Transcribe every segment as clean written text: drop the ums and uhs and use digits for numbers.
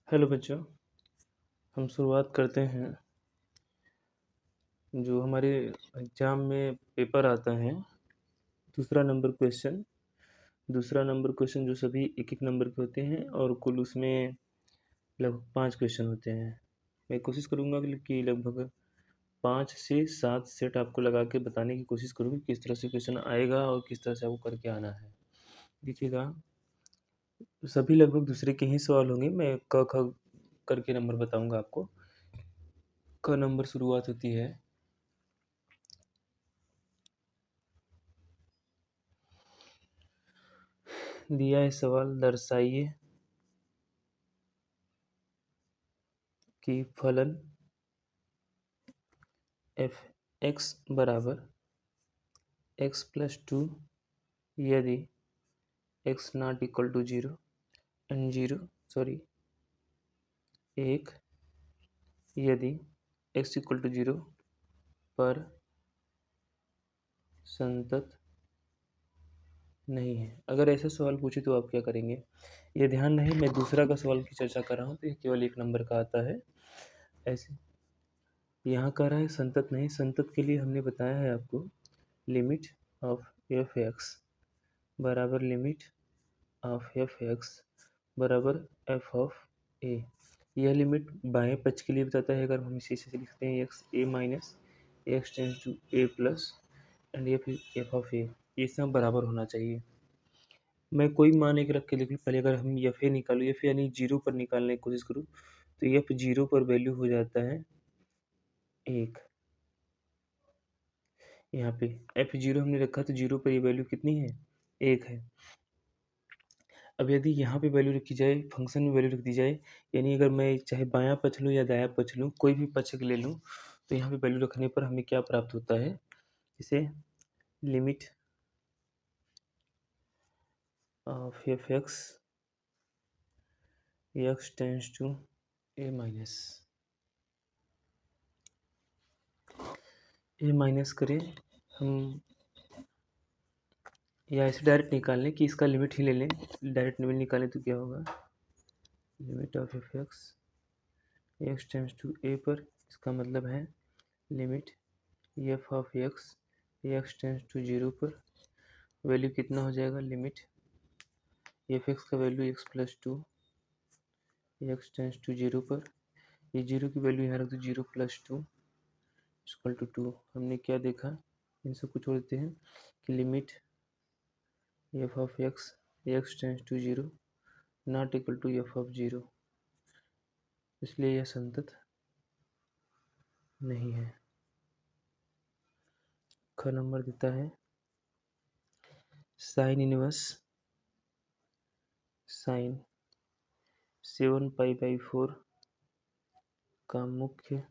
Hello बच्चों, हम शुरुआत करते हैं। जो हमारे एग्ज़ाम में पेपर आता है, दूसरा नंबर क्वेश्चन जो सभी एक-एक नंबर के होते हैं और कुल उसमें लगभग 5 क्वेश्चन होते हैं। मैं कोशिश करूँगा कि लगभग 5 से 7 सेट आपको लगा के बताने की कोशिश करूँगी किस तरह से क्वेश्चन आएगा और किस तरह से आपको करके आना है। देखिएगा, सभी लगभग दूसरे के ही सवाल होंगे। मैं क, ख करके नंबर बताऊँगा आपको। क नंबर शुरुआत होती है। दिया है सवाल, दर्शाइए कि फलन एफ एक्स बराबर एक्स प्लस 2 यदि x not equal to 0 and 1 यदि एक्स इक्वल टू 0 पर संतत नहीं है। अगर ऐसा सवाल पूछे तो आप क्या करेंगे? ये ध्यान रहे, मैं दूसरा का सवाल की चर्चा कर रहा हूँ तो ये केवल 1 नंबर का आता है। ऐसे यहाँ कह रहा है संतत नहीं। संतत के लिए हमने बताया है आपको लिमिट ऑफ एफ एक्स बराबर लिमिट ऑफ एफ एक्स बराबर एफ ऑफ ए। यह लिमिट बाएं पक्ष के लिए बताता है। अगर हम इसे लिखते हैं x a minus x tends to a plus and f of a, ये सब बराबर होना चाहिए। मैं कोई मान एक रख के लिख लूँ। पहले अगर हम एफ ए निकालूँ, एफ यानी 0 पर निकालने की कोशिश करूँ तो एफ 0 पर वैल्यू हो जाता है 1। यहाँ पे एफ 0 हमने रखा तो 0 पर ये वैल्यू कितनी है? 1 है। अब यदि यहाँ पे वैल्यू रखी जाए, फंक्शन में वैल्यू रख दी जाए, यानी अगर मैं चाहे बायां पक्ष लूँ या दायां पक्ष लूँ, कोई भी पक्ष ले लूँ, तो यहाँ पे वैल्यू रखने पर हमें क्या प्राप्त होता है? इसे limit of f x x tends to a minus करें हम, या ऐसे डायरेक्ट निकाल लें कि इसका लिमिट ही ले लें। डायरेक्ट लिमिट निकालें तो क्या होगा? Limit of f x tends to a पर, इसका मतलब है limit f of x tends to 0 पर वैल्यू कितना हो जाएगा? लिमिट एफ एक्स का value x plus 2 x tends to 0 पर, ये 0 की वैल्यू यहाँ रख दो, 0 प्लस 2 इक्वल टू 2। हमने क्या देखा? इन सबको छोड़ देते हैं कि limit f of x tends to 0 not equal to f of 0, इसलिए यह संतत नहीं है। ख नंबर देता है sign inverse sign 7 pi by 4 का मुख्य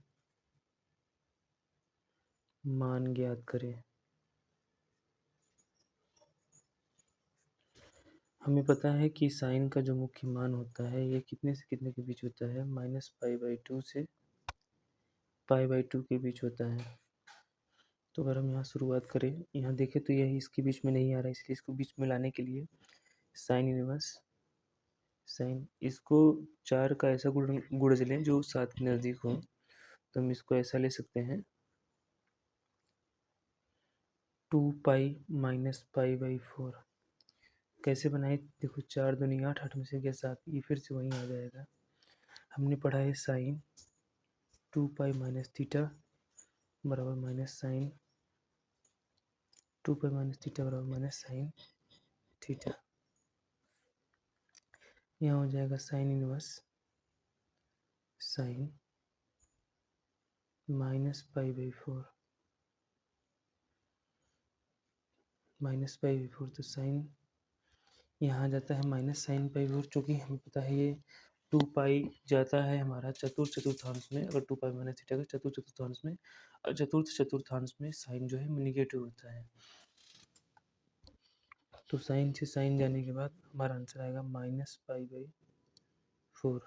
मान ज्ञात करें। हमें पता है कि साइन का जो मुख्य मान होता है ये कितने से कितने के बीच होता है? माइनस पाई बाई 2 से पाई बाई 2 के बीच होता है। तो अगर हम यहाँ शुरुआत करें, यहाँ देखें तो यह इसके बीच में नहीं आ रहा है, इसलिए इसको बीच में लाने के लिए साइन इनवर्स साइन, इसको 4 का ऐसा गुणज लें जो 7 के नज़दीक हो। तो हम इसको ऐसा ले सकते हैं 2 पाई माइनस पाई बाई 4। कैसे बनाए? देखो 4 दूनी 8, 8 में से गया 7, ये फिर से वहीं आ जाएगा। हमने पढ़ा है साइन 2 पाई माइनस थीटा बराबर minus sine 2 pi minus theta बराबर माइनस साइन थीटा। यहाँ हो जाएगा sine inverse sine minus pi by 4 minus pi by 4, तो साइन यहाँ आ जाता है माइनस साइन पाई बाई 4। चूँकि हमें पता है ये 2 पाई जाता है हमारा चतुर्थांश में। अगर 2 पाई माइनस थीटा का चतुर्थांश में, और चतुर्थांश में साइन जो है निगेटिव होता है। तो साइन से साइन जाने के बाद हमारा आंसर आएगा माइनस पाई बाई 4।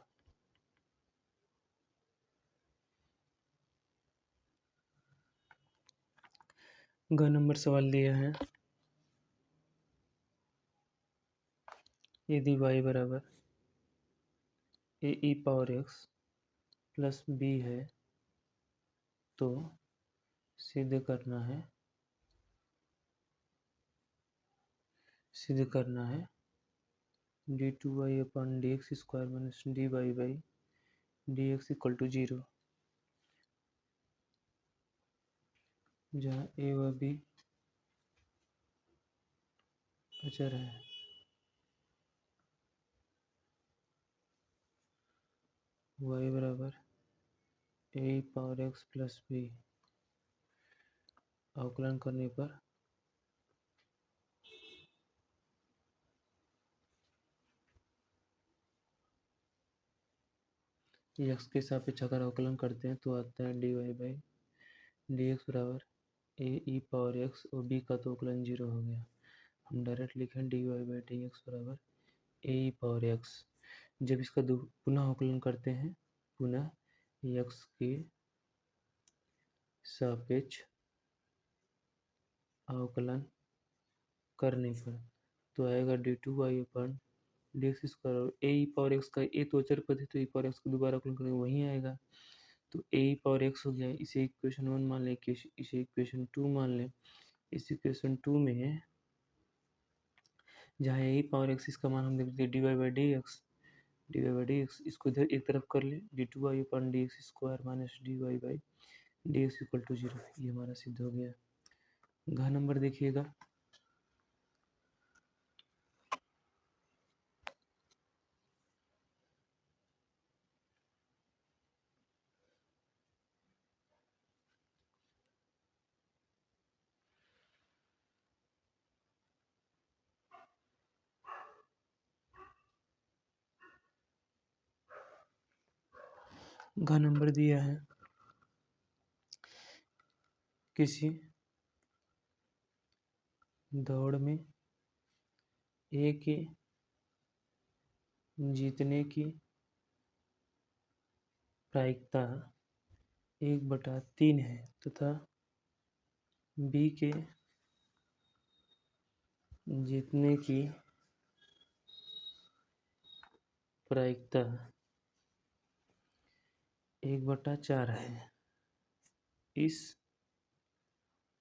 ग नंबर सवाल दिया है यदि y बराबर a e power x plus b है तो सिद्ध करना है d two y upon d x square minus d Y by D x equal to 0, जहाँ ए व बी अचर है। वाई बराबर a power x plus b, अवकलन करने पर एक्स के सापेक्ष अगर अवकलन करते हैं तो आता है d Y by D x बराबर ए ई पावर एक्स और बी का तो अवकलन 0 हो गया। हम डायरेक्ट लिखें d Y by D x बराबर ए ई पावर एक्स। जब इसका पुनः अवकलन करते हैं, पुनः एक्स के सापेक्ष अवकलन करने पर तो आएगा d two y upon d x square. A e power x का ए तो अचर पद है तो ई पावर एक्स को दोबारा अवकलन करेंगे वहीं आएगा, तो ए ई पावर एक्स हो गया। इसे इक्वेशन 1 मान लें, इसे इक्वेशन 2 मान लें। इस इक्वेशन 2 में जहाँ ए पावर एक्स इसका मान हम देखते हैं d Y by D x, इसको इधर एक तरफ कर ले, d two y upon d x square minus d Y by D x equal to 0, ये हमारा सिद्ध हो गया। घ नंबर देखिएगा, घ नंबर दिया है किसी दौड़ में ए के जीतने की प्रायिकता 1/3 है तथा बी के जीतने की प्रायिकता 1/4 है। इस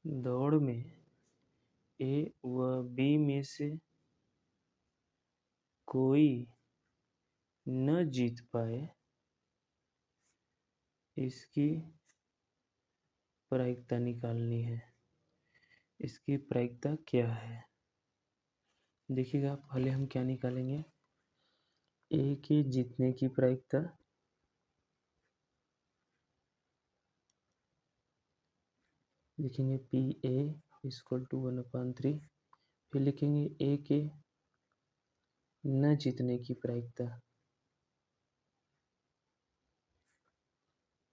दौड़ में ए व बी में से कोई न जीत पाए, इसकी प्रायिकता निकालनी है। इसकी प्रायिकता क्या है देखिएगा, पहले हम क्या निकालेंगे, ए के जीतने की प्रायिकता लिखेंगे पी ए इक्वल टू 1/3, फिर लिखेंगे ए के न जीतने की प्रायिकता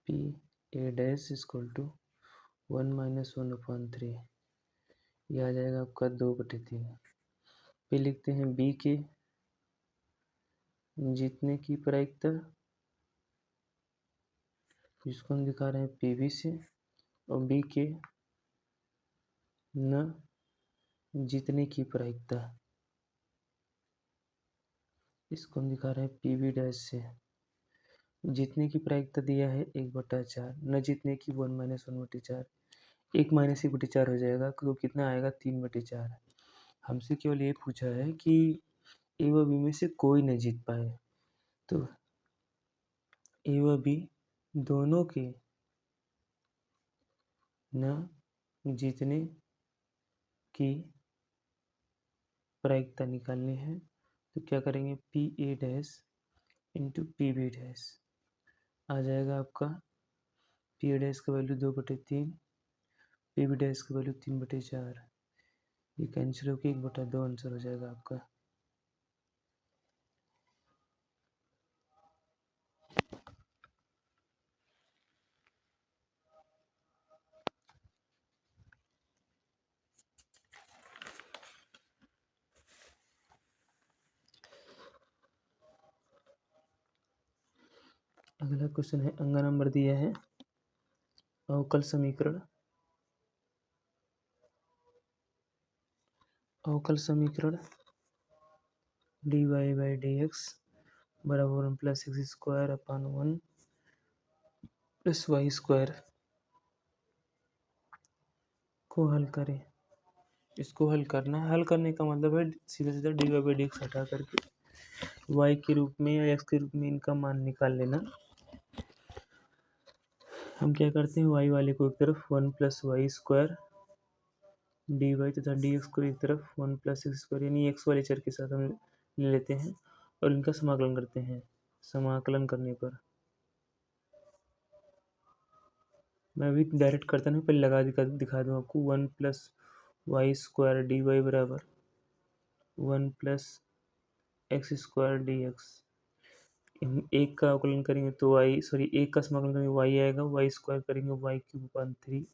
P A dash equal to 1 minus 1/3, यह आ जाएगा आपका 2/3। फिर लिखते हैं बी के जीतने की प्रायिकता, जिसको हम दिखा रहे हैं पीवी से, और बी के न जीतने की प्रायिकता, इसको हम दिखा रहे हैं पीवी डैश से। जीतने की प्रायिकता दिया है 1/4, न जीतने की 1 माइनस 1/4, 1 माइनस 1/4 हो जाएगा तो कितना आएगा 3/4। हमसे केवल ये पूछा है कि ए व बी में से कोई न जीत पाए, तो ए व बी दोनों के न जीतने की प्रायिकता निकालनी है, तो क्या करेंगे P A dash into P B dash, आ जाएगा आपका पी ए डैश का वैल्यू 2/3, पी बी डैश का वैल्यू 3/4, ये कैंसिल होकर 1/2 आंसर हो जाएगा आपका। अगला क्वेश्चन है, अंगा नंबर दिया है अवकल समीकरण dy बाई डी एक्स बराबर 1 plus x square upon 1 plus y square को हल करें। इसको हल करना है। हल करने का मतलब है सीधा सीधा d Y by D x हटा करके y के रूप में या x के रूप में इनका मान निकाल लेना। हम क्या करते हैं, y वाले को एक तरफ 1 plus y square d y तथा डी एक्स को एक तरफ 1 प्लस एक्स स्क्वायर यानी x वाले चर के साथ हम ले लेते हैं और इनका समाकलन करते हैं। समाकलन करने पर मैं अभी डायरेक्ट करता नहीं, पहले लगा दिखा दूँ आपको। 1 plus y square d y बराबर 1 plus x square d x. एक का अवकलन करेंगे तो एक का समाकलन करेंगे वाई आएगा, वाई स्क्वायर करेंगे वाई क्यूब अपान 3।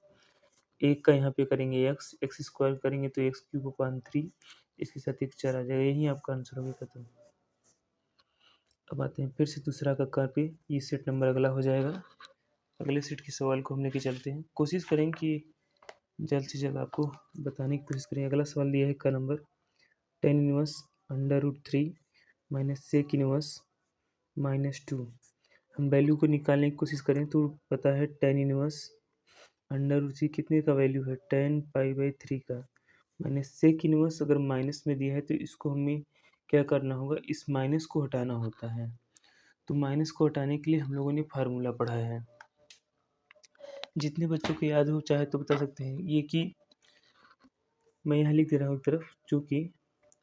एक का यहाँ पे करेंगे एक्स स्क्वायर करेंगे तो एक्स क्यूब अपान 3, इसके साथ एक 4 आ जाएगा। यही आपका आंसर होगा खत्म। अब आते हैं फिर से दूसरा का कर पे, ये सेट नंबर अगला हो जाएगा। अगले सेट के सवाल को हम लेके चलते हैं। कोशिश करें कि जल्द से जल्द आपको बताने की कोशिश करें। अगला सवाल दिया है का number tan inverse √3 minus sec inverse -2। हम वैल्यू को निकालने की कोशिश करें तो पता है tan इनवर्स √3 कितने का वैल्यू है, tan π/3 का, माइनस सेक इनवर्स अगर माइनस में दिया है तो इसको हमें क्या करना होगा, इस माइनस को हटाना होता है। तो माइनस को हटाने के लिए हम लोगों ने फार्मूला पढ़ा है। जितने बच्चों को याद हो चाहे तो बता सकते हैं। ये कि मैं यहाँ लिख दे रहा हूँ एक तरफ, जो कि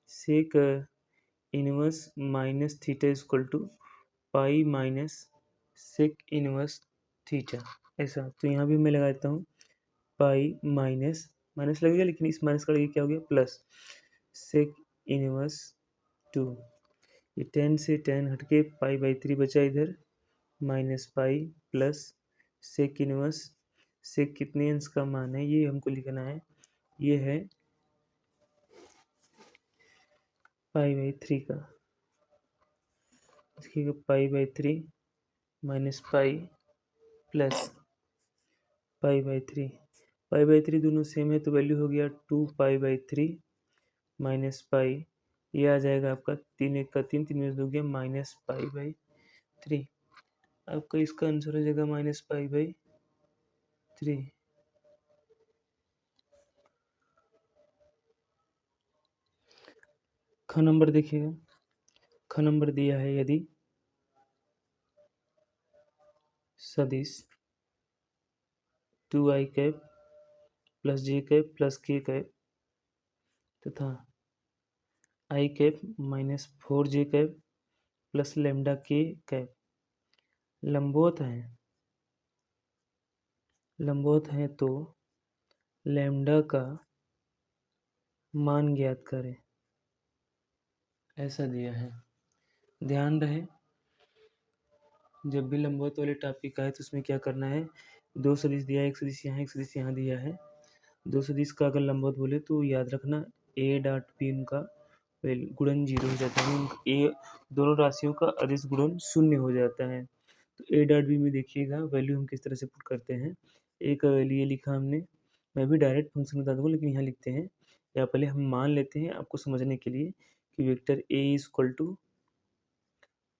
sec inverse minus theta equal to pi minus sec inverse theta, ऐसा। तो यहाँ भी मैं लगा देता हूँ पाई माइनस माइनस लगेगा, लेकिन इस माइनस का लगेगा क्या हो गया प्लस सेक इनवर्स 2। ये 10 से 10 हटके π/3 बचा इधर, minus pi plus sec inverse, sec कितने अंश का मान है ये हमको लिखना है, ये है π/3 का। देखिएगा π/3 माइनस पाई प्लस π/3 दोनों सेम है तो वैल्यू हो गया 2π/3 माइनस पाई। ये आ जाएगा आपका 3 1 का 3, 3 में 2 गया माइनस π/3। आपका इसका आंसर हो जाएगा माइनस π/3। ख नंबर देखिएगा, ख नंबर दिया है यदि सदिश 2i cap plus j cap plus k cap तथा i cap minus 4j cap plus lambda k cap लंबवत हैं तो लेमडा का मान ज्ञात करें, ऐसा दिया है। ध्यान रहे जब भी लंबवत वाले टॉपिक आए तो उसमें क्या करना है, दो सदिश दिया है, एक सदिश यहाँ एक सदिश यहाँ दिया है। दो सदिश का अगर लंबवत बोले तो याद रखना a डॉट p उनका गुणन 0 हो जाता है। ए दोनों राशियों का अदिश गुणन 0 हो जाता है। तो a डॉट b में देखिएगा वैल्यू हम किस तरह से पुट करते हैं। a का वैल्यू ये लिखा हमने, मैं भी डायरेक्ट फंक्शन बता दूंगा लेकिन यहाँ लिखते हैं, या पहले हम मान लेते हैं आपको समझने के लिए कि vector a equal to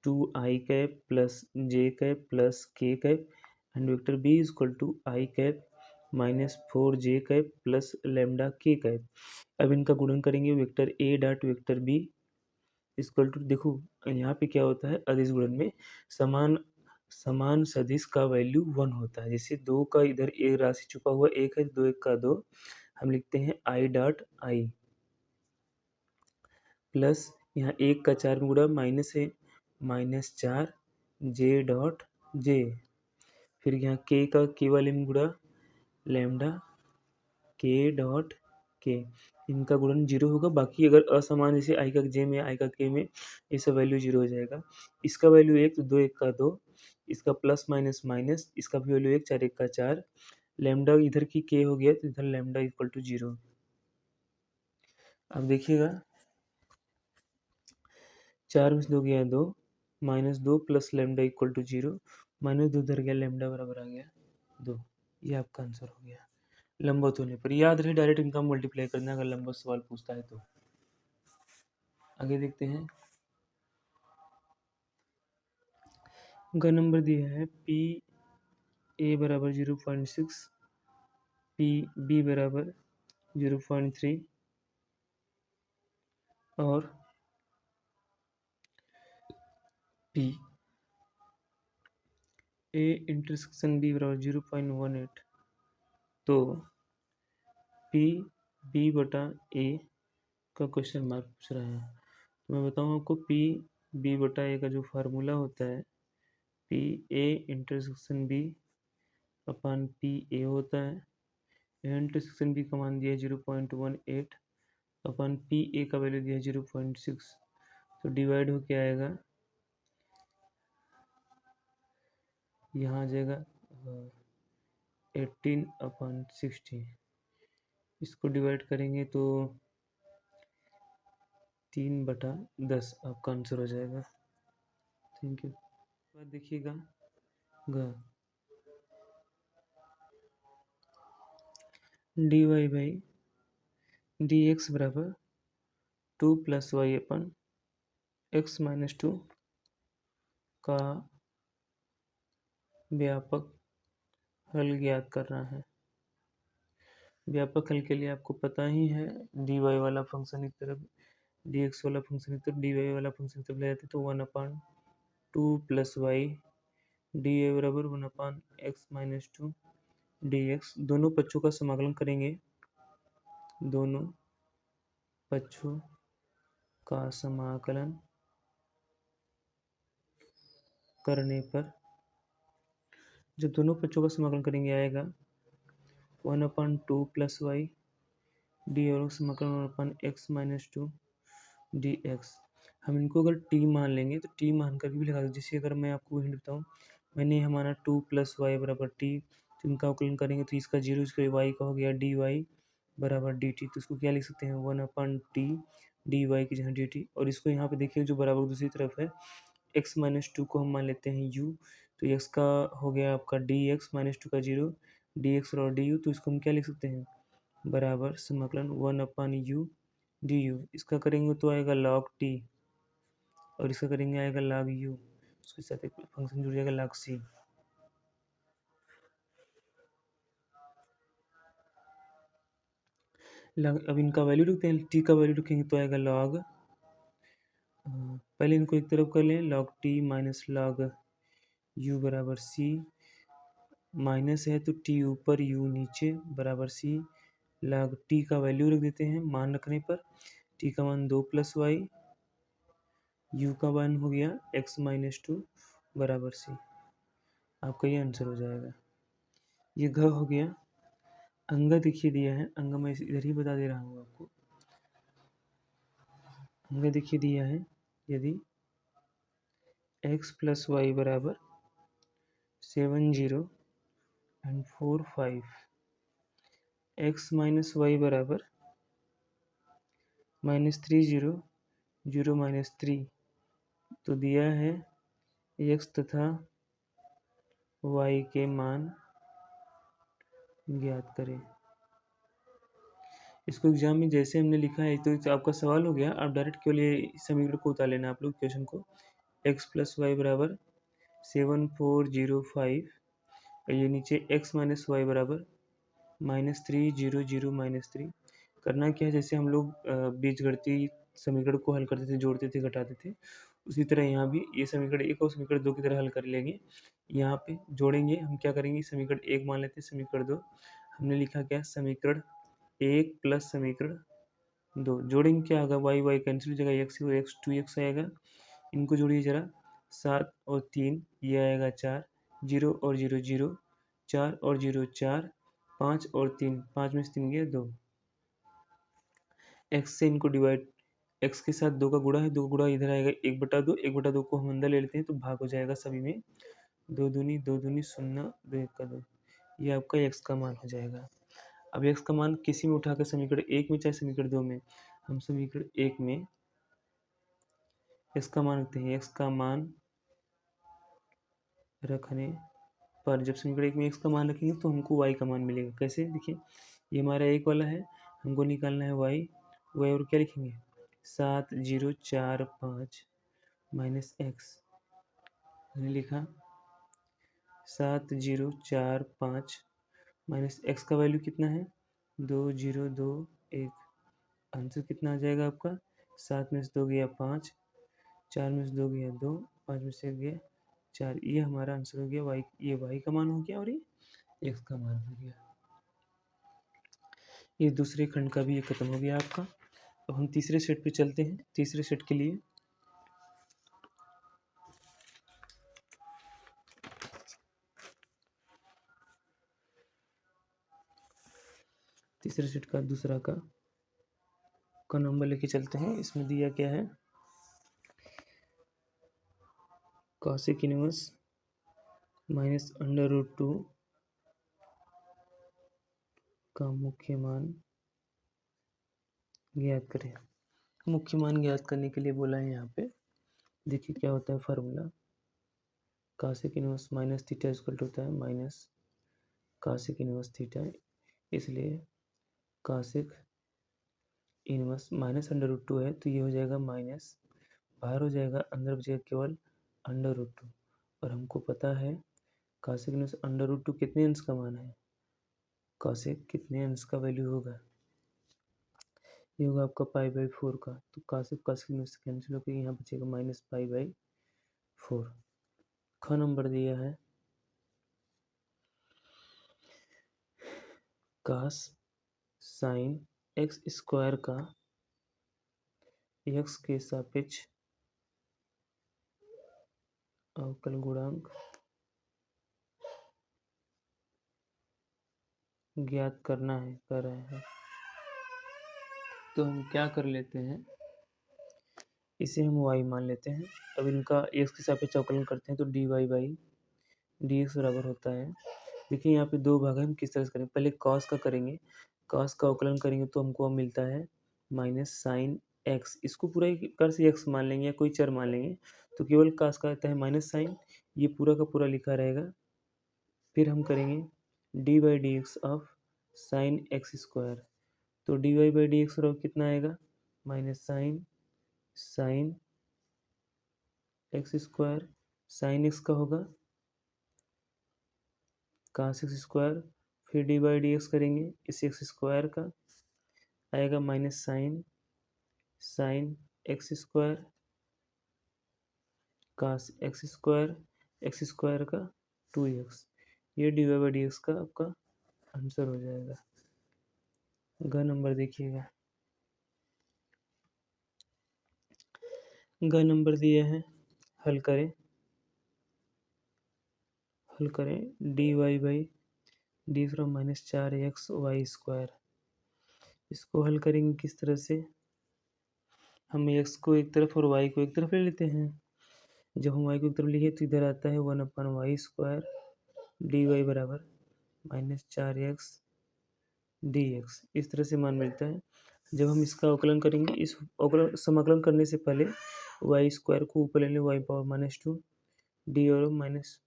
2i cap plus j cap plus k cap and vector b equal to i cap minus 4j cap plus lambda k cap. अब इनका गुणन करेंगे vector a dot vector b equal to, देखो यहाँ पे क्या होता है, अदिश गुणन में समान सदिश का वैल्यू 1 होता है। जैसे 2 का इधर एक राशि छुपा हुआ 1 है, 2 1 का 2, हम लिखते हैं i डॉट i प्लस यहाँ 1 का 4 में गुणा माइनस है माइनस 4 जे डॉट जे, फिर यहाँ के का के वाले में गुणा लेमडा के डॉट के, इनका गुणन 0 होगा। बाकी अगर असमान जैसे आई का जे में आई का के में ये सब वैल्यू 0 हो जाएगा। इसका वैल्यू 1 तो 2 1 का 2, इसका प्लस माइनस माइनस, इसका भी वैल्यू 1 4 1 का 4, लेमडा इधर की के हो गया तो इधर लेमडा इक्वल टू 0। अब देखिएगा 4 में से 2 गया 2, minus 2 plus lambda equal to 0, minus 2 उधर गया लेमडा बराबर आ गया 2। ये आपका आंसर हो गया। लंबवत होने पर याद रहे डायरेक्ट इनका मल्टीप्लाई करना अगर लंबवत सवाल पूछता है तो। आगे देखते हैं ग नंबर दिया है पी ए बराबर 0.6, पी बी बराबर 0.3 और पी ए इंटरसेक्शन बी बराबर 0.18। तो पी बी बटा ए का क्वेश्चन मार्क पूछ रहा है। तो मैं बताऊँ आपको, पी बी बटा ए का जो फार्मूला होता है, P A intersection B upon P A होता है। इंटरसेक्शन बी का मान दिया है 0.18 अपन पी ए का वैल्यू दिया है 0.6। तो डिवाइड हो क्या आएगा, यहाँ आ जाएगा 18/60। इसको डिवाइड करेंगे तो 3/10 आपका आंसर हो जाएगा। Thank you. बाद देखिएगा ग d Y by D x बराबर 2 + y अपन x - 2 का व्यापक हल ज्ञात करना है। व्यापक हल के लिए आपको पता ही है, डी वाई वाला फंक्शन एक तरफ, डी एक्स वाला फंक्शन एक तरफ, डी वाई वाला फंक्शन एक तरफ ले जाते तो 1/2 + y डी ए बराबर 1/x - 2 डी एक्स। दोनों पक्षों का समाकलन करेंगे, दोनों पक्षों का समाकलन करने पर जब दोनों पक्षों का समाकलन करेंगे आएगा 1/2 + y डी और समाकलन 1/x - 2 डी एक्स। हम इनको अगर t मान लेंगे तो t मान कर भी लगा सकते। जैसे अगर मैं आपको हिंट बताऊँ, मैंने यहाँ माना 2 + y बराबर t, तो इनका अवकलन करेंगे तो इसका 0, इसका y का हो गया dy बराबर dt। तो इसको क्या लिख सकते हैं, 1/t dy की जगह dt। और इसको यहाँ पे देखिए जो बराबर दूसरी तरफ है, x - 2 को हम मान लेते हैं u, तो x का हो गया आपका dx - 2 का 0 dx और du। तो इसको हम क्या लिख सकते हैं, बराबर समाकलन 1/u du। इसका करेंगे तो आएगा log t और इसका करेंगे आएगा log u, उसके साथ एक फंक्शन जुड़ जाएगा log c। अब इनका वैल्यू रखते हैं, t का वैल्यू रखेंगे तो आएगा log, पहले इनको एक तरफ कर लें, log t minus log u बराबर c, माइनस है तो t ऊपर u नीचे बराबर c। log t का वैल्यू रख देते हैं मान रखने पर, t का मान 2 + y, u का मान हो गया x - 2 बराबर c। आपका ये आंसर हो जाएगा। ये घ हो गया। अंग देखिए दिया है, अंग मैं इधर ही बता दे रहा हूँ आपको। अंग देखिए दिया है, यदि x + y बराबर 7 0 and 4 5, x - y बराबर -3 0 0 -3, तो दिया है x तथा y के मान ज्ञात करें। इसको एग्जाम में जैसे हमने लिखा है तो आपका सवाल हो गया, आप डायरेक्ट केवल ये समीकरण को उतार लेना आप लोग क्वेश्चन को। x + y बराबर 7 4 0 5, ये नीचे x - y बराबर -3 0 0 -3। करना क्या है, जैसे हम लोग बीजगणितीय समीकरण को हल करते थे, जोड़ते थे, घटाते थे, उसी तरह यहाँ भी ये समीकरण 1 और समीकरण 2 की तरह हल कर लेंगे। यहाँ पे जोड़ेंगे, हम क्या करेंगे, समीकरण 1 मान लेते हैं, समीकरण 2 हमने लिखा क्या, समीकरण 1 प्लस समीकरण 2। जोड़ेंगे क्या होगा, वाई वाई कैंसिल हो जाएगा, x और x 2x आएगा। इनको जोड़िए जरा, 7 और 3 ये आएगा 4, 0 और 0 0, 4 और 0 4, 5 और 3, 5 में से 3 गया 2। x से इनको डिवाइड, x के साथ 2 का गुणा है, 2 का गुणा इधर आएगा 1/2, 1/2 को हम अंदर ले लेते हैं तो भाग हो जाएगा सभी में, 2 दूनी 2 दूनी 0, 2 1 का 2। ये आपका x का मान हो जाएगा। अब x का मान किसी में उठाकर समीकरण 1 में चाहे समीकरण 2 में, हम समीकरण 1 में x का मान रखते हैं। x का मान रखने पर जब समीकरण 1 में x का मान रखेंगे तो हमको y का मान मिलेगा। कैसे, देखिए ये हमारा 1 वाला है, हमको निकालना है y और क्या लिखेंगे, 7 0 4 5 - x, हमने लिखा 7045 माइनस एक्स का वैल्यू कितना है 2021। आंसर कितना आ जाएगा आपका 7 में से 2 गया 5, 4 में से 2 गया 2, 5 में से गया 4। ये हमारा आंसर हो गया वाई। ये वाई का मान हो गया और ये एक्स का मान हो गया। ये दूसरे खंड का भी ये खत्म हो गया आपका। अब हम तीसरे सेट पे चलते हैं। तीसरे सेट के लिए तीसरे सेट का दूसरा का नंबर लेके चलते हैं। इसमें दिया क्या है cosec inverse minus under root 2 का मुख्य मान ज्ञात करें। मुख्य मान ज्ञात करने के लिए बोला है यहाँ पे। देखिए क्या होता है formula cosec inverse minus theta equal to होता है माइनस कॉसेक इनवर्स थीटा। इसलिए cosec inverse minus under root 2 है तो ये हो जाएगा माइनस, बाहर हो जाएगा, अंदर बचेगा केवल अंडर रूट 2। और हमको पता है कॉसेक इनवर्स अंडर रूट 2 कितने अंश का मान है, कॉसेक कितने अंश का वैल्यू होगा, ये होगा आपका पाई बाई 4 का। तो कॉसेक कॉसेक इनवर्स कैंसिल होकर यहाँ बचेगा माइनस पाई बाई 4। ख नंबर दिया है कॉस साइन एक्स स्क्वायर का एक्स के सापेक्ष अवकल गुणांक ज्ञात करना है कर रहे हैं। तो हम क्या कर लेते हैं, इसे हम y मान लेते हैं। अब इनका x के सापेक्ष अवकलन करते हैं तो dy बाई डी एक्स बराबर होता है। देखिए यहाँ पे दो भाग है, हम किस तरह से करेंगे। पहले cos का करेंगे, cos का अवकलन करेंगे तो हमको अब मिलता है माइनस साइन एक्स। इसको पूरा ही कर से एक्स मान लेंगे या कोई चर मान लेंगे तो केवल cos का आता है माइनस साइन, ये पूरा का पूरा लिखा रहेगा। फिर हम करेंगे d by D x of sine x square. तो d Y by D x कितना आएगा minus sine x square. Sine x का होगा cos एक्स स्क्वायर, फिर डी बाई डी एक्स करेंगे इस एक्स स्क्वायर का आएगा minus sine x square cos x square का 2x। ये d Y by D x का आपका आंसर हो जाएगा। ग नंबर देखिएगा, ग नंबर दिया है हल करें d Y by d from minus 4x y square. इसको हल करेंगे किस तरह से, हम x को एक तरफ और y को एक तरफ ले लेते हैं। जब हम y को एक तरफ लिखे तो इधर आता है 1/y स्क्वायर डी वाई बराबर माइनस 4x dx। इस तरह से मान मिलता है। जब हम इसका अवकलन करेंगे, इस अवकलन समाकलन करने से पहले वाई स्क्वायर को ऊपर ले लें वाई पावर माइनस 2 डी और माइनस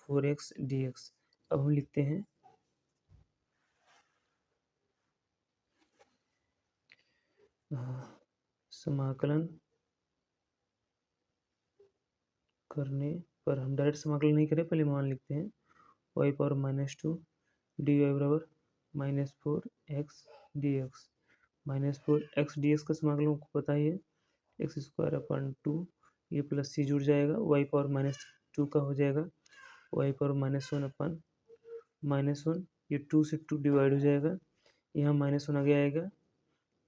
4x dx। अब हम लिखते हैं समाकलन करने पर, हम डायरेक्ट समाकलन नहीं करें, पहले मान लिखते हैं y power minus 2 d y बराबर minus 4x dx। Minus 4x dx का समाकलन को पता ही है एक्स स्क्वायर अपन 2, ये प्लस सी जुड़ जाएगा, वाई पावर माइनस 2 का हो जाएगा वाई पावर माइनस 1 अपन माइनस 1, ये 2 से 2 डिवाइड हो जाएगा, यहाँ माइनस 1 आगे आएगा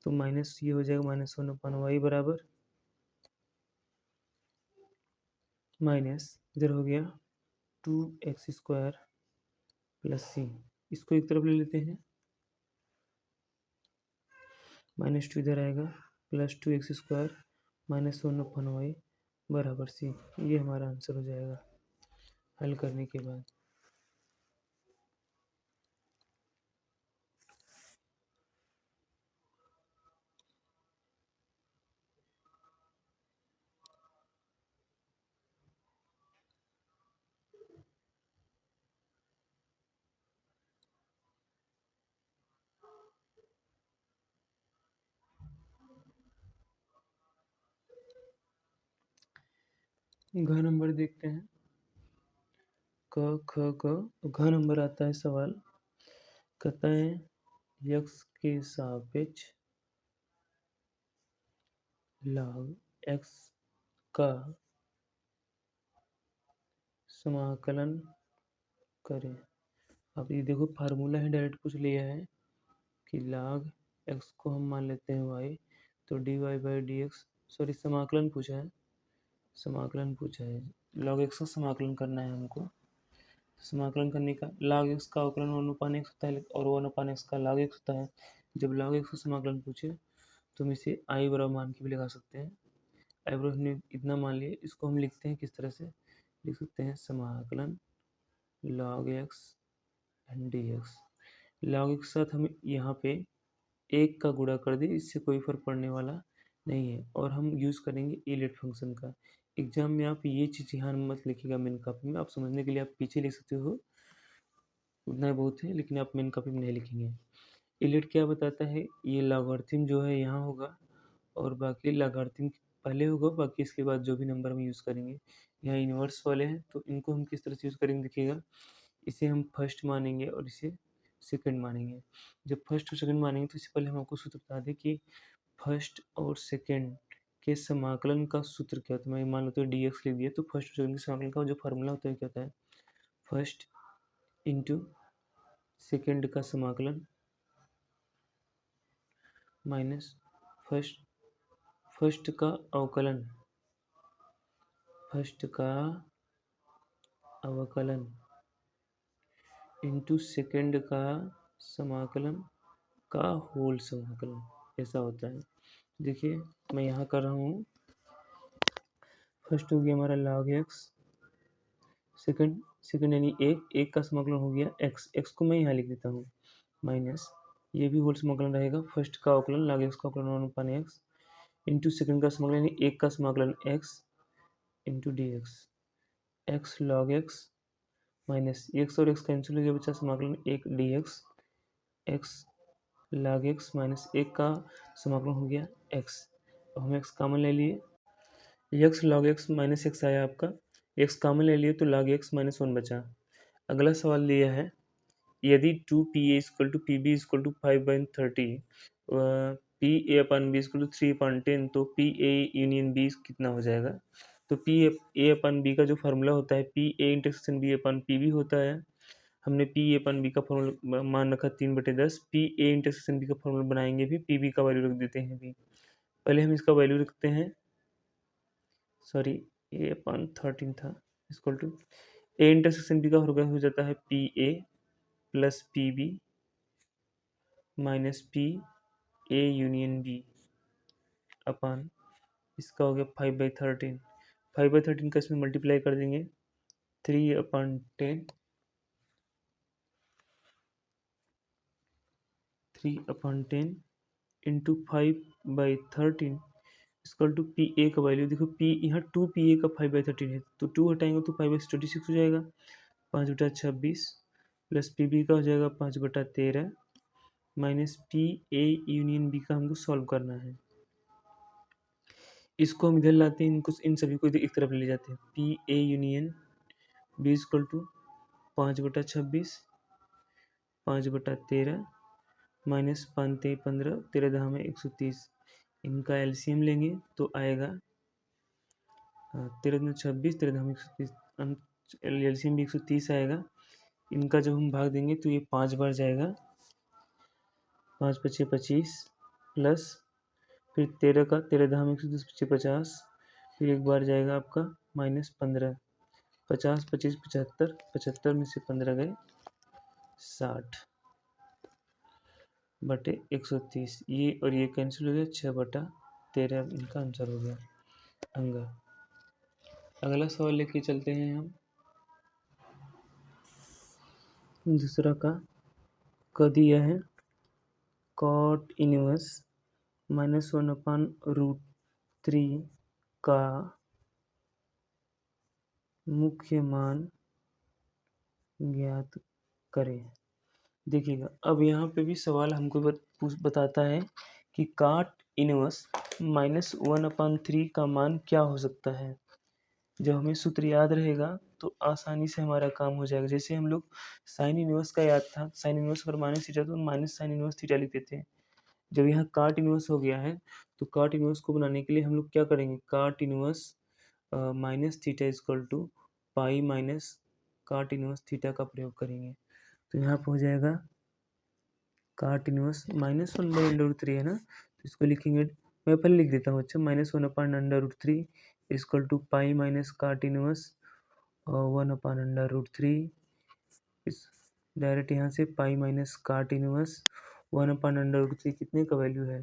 तो माइनस ये हो जाएगा माइनस 1 अपन वाई बराबर माइनस इधर हो गया 2x स्क्वायर प्लस सी। इसको एक तरफ ले लेते हैं, माइनस 2 इधर आएगा प्लस 2x स्क्वायर माइनस 1 अपन वाई बराबर सी। ये हमारा आंसर हो जाएगा हल करने के बाद। घ नंबर देखते हैं क ख ग, घ नंबर आता है सवाल। कहता है x के सापेक्ष log x का समाकलन करें। अब ये देखो फार्मूला है, डायरेक्ट पूछ लिया है कि log x को हम मान लेते हैं y, तो dy by D x, sorry समाकलन पूछा है, समाकलन पूछा है, log x का समाकलन करना है हमको। समाकलन करने का log x का अवकलन 1/x होता है और 1/x का log x होता है। जब log x का समाकलन पूछे तो हम इसे i बराबर मान के भी लगा सकते हैं। i बराबर हमने इतना मान लिया, इसको हम लिखते हैं किस तरह से, लिख सकते हैं समाकलन log x and dx। log x के साथ हम यहाँ पे 1 का गुणा कर दे, इससे कोई फर्क पड़ने वाला नहीं है। और हम यूज़ करेंगे इलेट फंक्शन का। एग्जाम में आप ये चीज़ यहाँ मत लिखिएगा, मेन कॉपी में आप समझने के लिए आप पीछे लिख सकते हो, उतना बहुत है, लेकिन आप मेन कॉपी में नहीं लिखेंगे। इलेट क्या बताता है, ये लॉगरिथम जो है यहाँ होगा और बाकी लॉगरिथम पहले होगा, बाकी इसके बाद जो भी नंबर हम यूज़ करेंगे। यहाँ इन्वर्स वाले हैं तो इनको हम किस तरह से यूज़ करेंगे देखिएगा, इसे हम फर्स्ट मानेंगे और इसे सेकंड मानेंगे। जब फर्स्ट और सेकंड मानेंगे तो इससे पहले हम आपको सूत्र बता दें कि फर्स्ट और सेकंड के समाकलन का सूत्र क्या होता है। मैं मान लेता हूँ डी एक्स लिख दिया, तो फर्स्ट और सेकंड के समाकलन का जो फार्मूला होता है क्या होता है, फर्स्ट इंटू सेकंड का समाकलन माइनस फर्स्ट का अवकलन, फर्स्ट का अवकलन इंटू सेकंड का समाकलन का होल समाकलन, ऐसा होता है। देखिए मैं यहाँ कर रहा हूँ, फर्स्ट हो गया हमारा log x, सेकंड यानी एक का समाकलन हो गया x को मैं यहाँ लिख देता हूँ, माइनस ये भी होल समाकलन रहेगा, फर्स्ट का अवकलन log x का अवकलन 1/x इंटू सेकंड का समाकलन यानी 1 का समाकलन x into D x log x minus x और x कैंसिल हो गया, बचा समाकलन 1 dx, x log x minus 1 का समाकलन हो गया x। अब हम x कॉमन ले लिए, x log x minus x आया आपका, x कॉमन ले लिए तो log x माइनस 1 बचा। अगला सवाल दिया है, यदि 2pa equal to pb equal to 5/30, pa/b equal to 3/10, तो pa यूनियन b कितना हो जाएगा। तो pa/b का जो फार्मूला होता है pa इंटरसेक्शन b/pb होता है। हमने pa/b का फॉर्मूला मान रखा 3/10, pa इंटरसेक्शन b का फॉर्मूला बनाएंगे भी, pb का वैल्यू रख देते हैं भी। पहले हम इसका वैल्यू रखते हैं, सॉरी a/13 था, equal to a intersection b का हो जाता है pa plus pb minus p a union b upon इसका हो गया 5/13। 5/13 का इसमें मल्टीप्लाई कर देंगे, 3/10 into 5/13 equal to P A का वैल्यू देखो, पी यहाँ 2pa का 5/13 है, तो 2 हटाएंगे तो 5/26 हो जाएगा, 5/26 प्लस पी का हो जाएगा 5/13 minus P A union B का हमको सॉल्व करना है। इसको हम इधर लाते हैं, इनको इन सभी को एक तरफ ले जाते हैं, P A union B equal to 5/26 5/13 minus 5×3 = 15, 13 में 130, इनका एलसीएम लेंगे तो आएगा 13 में 26, 13 में 130, एलसीएम भी 130 आएगा। इनका जब हम भाग देंगे तो ये 5 बार जाएगा, 5×5 = 25 प्लस फिर 13 का 13 में 130, 50, फिर एक बार जाएगा आपका -15, 50, 25, 75, 75 में से 15 गए 60/130, ये और ये कैंसिल हो गया, 6/13 इनका आंसर हो गया अंगा। अगला सवाल लेके चलते हैं हम, दूसरा का दिया है cot इनवर्स -1/√3 का मुख्य मान ज्ञात करें। देखिएगा अब यहाँ पे भी सवाल हमको बताता है कि cot इनवर्स -1/3 का मान क्या हो सकता है। जब हमें सूत्र याद रहेगा तो आसानी से हमारा काम हो जाएगा। जैसे हम लोग साइन इनवर्स का याद था, साइन इनवर्स अगर माइनस थीटा तो माइनस साइन इनवर्स थीटा लिखते थे। जब यहाँ काट इनवर्स हो गया है तो काट इनवर्स को बनाने के लिए हम लोग क्या करेंगे, cot inverse minus theta equal to pi minus cot inverse theta का प्रयोग करेंगे। तो यहाँ पर हो जाएगा काट इनवर्स माइनस 1/√3 है ना, तो इसको लिखेंगे, मैं पहले लिख देता हूँ। अच्छा, -1/√3 is equal to pi minus cot inverse 1/√3। इस डायरेक्ट यहाँ से पाई माइनस काट इनवर्स 1/√3 कितने का वैल्यू है,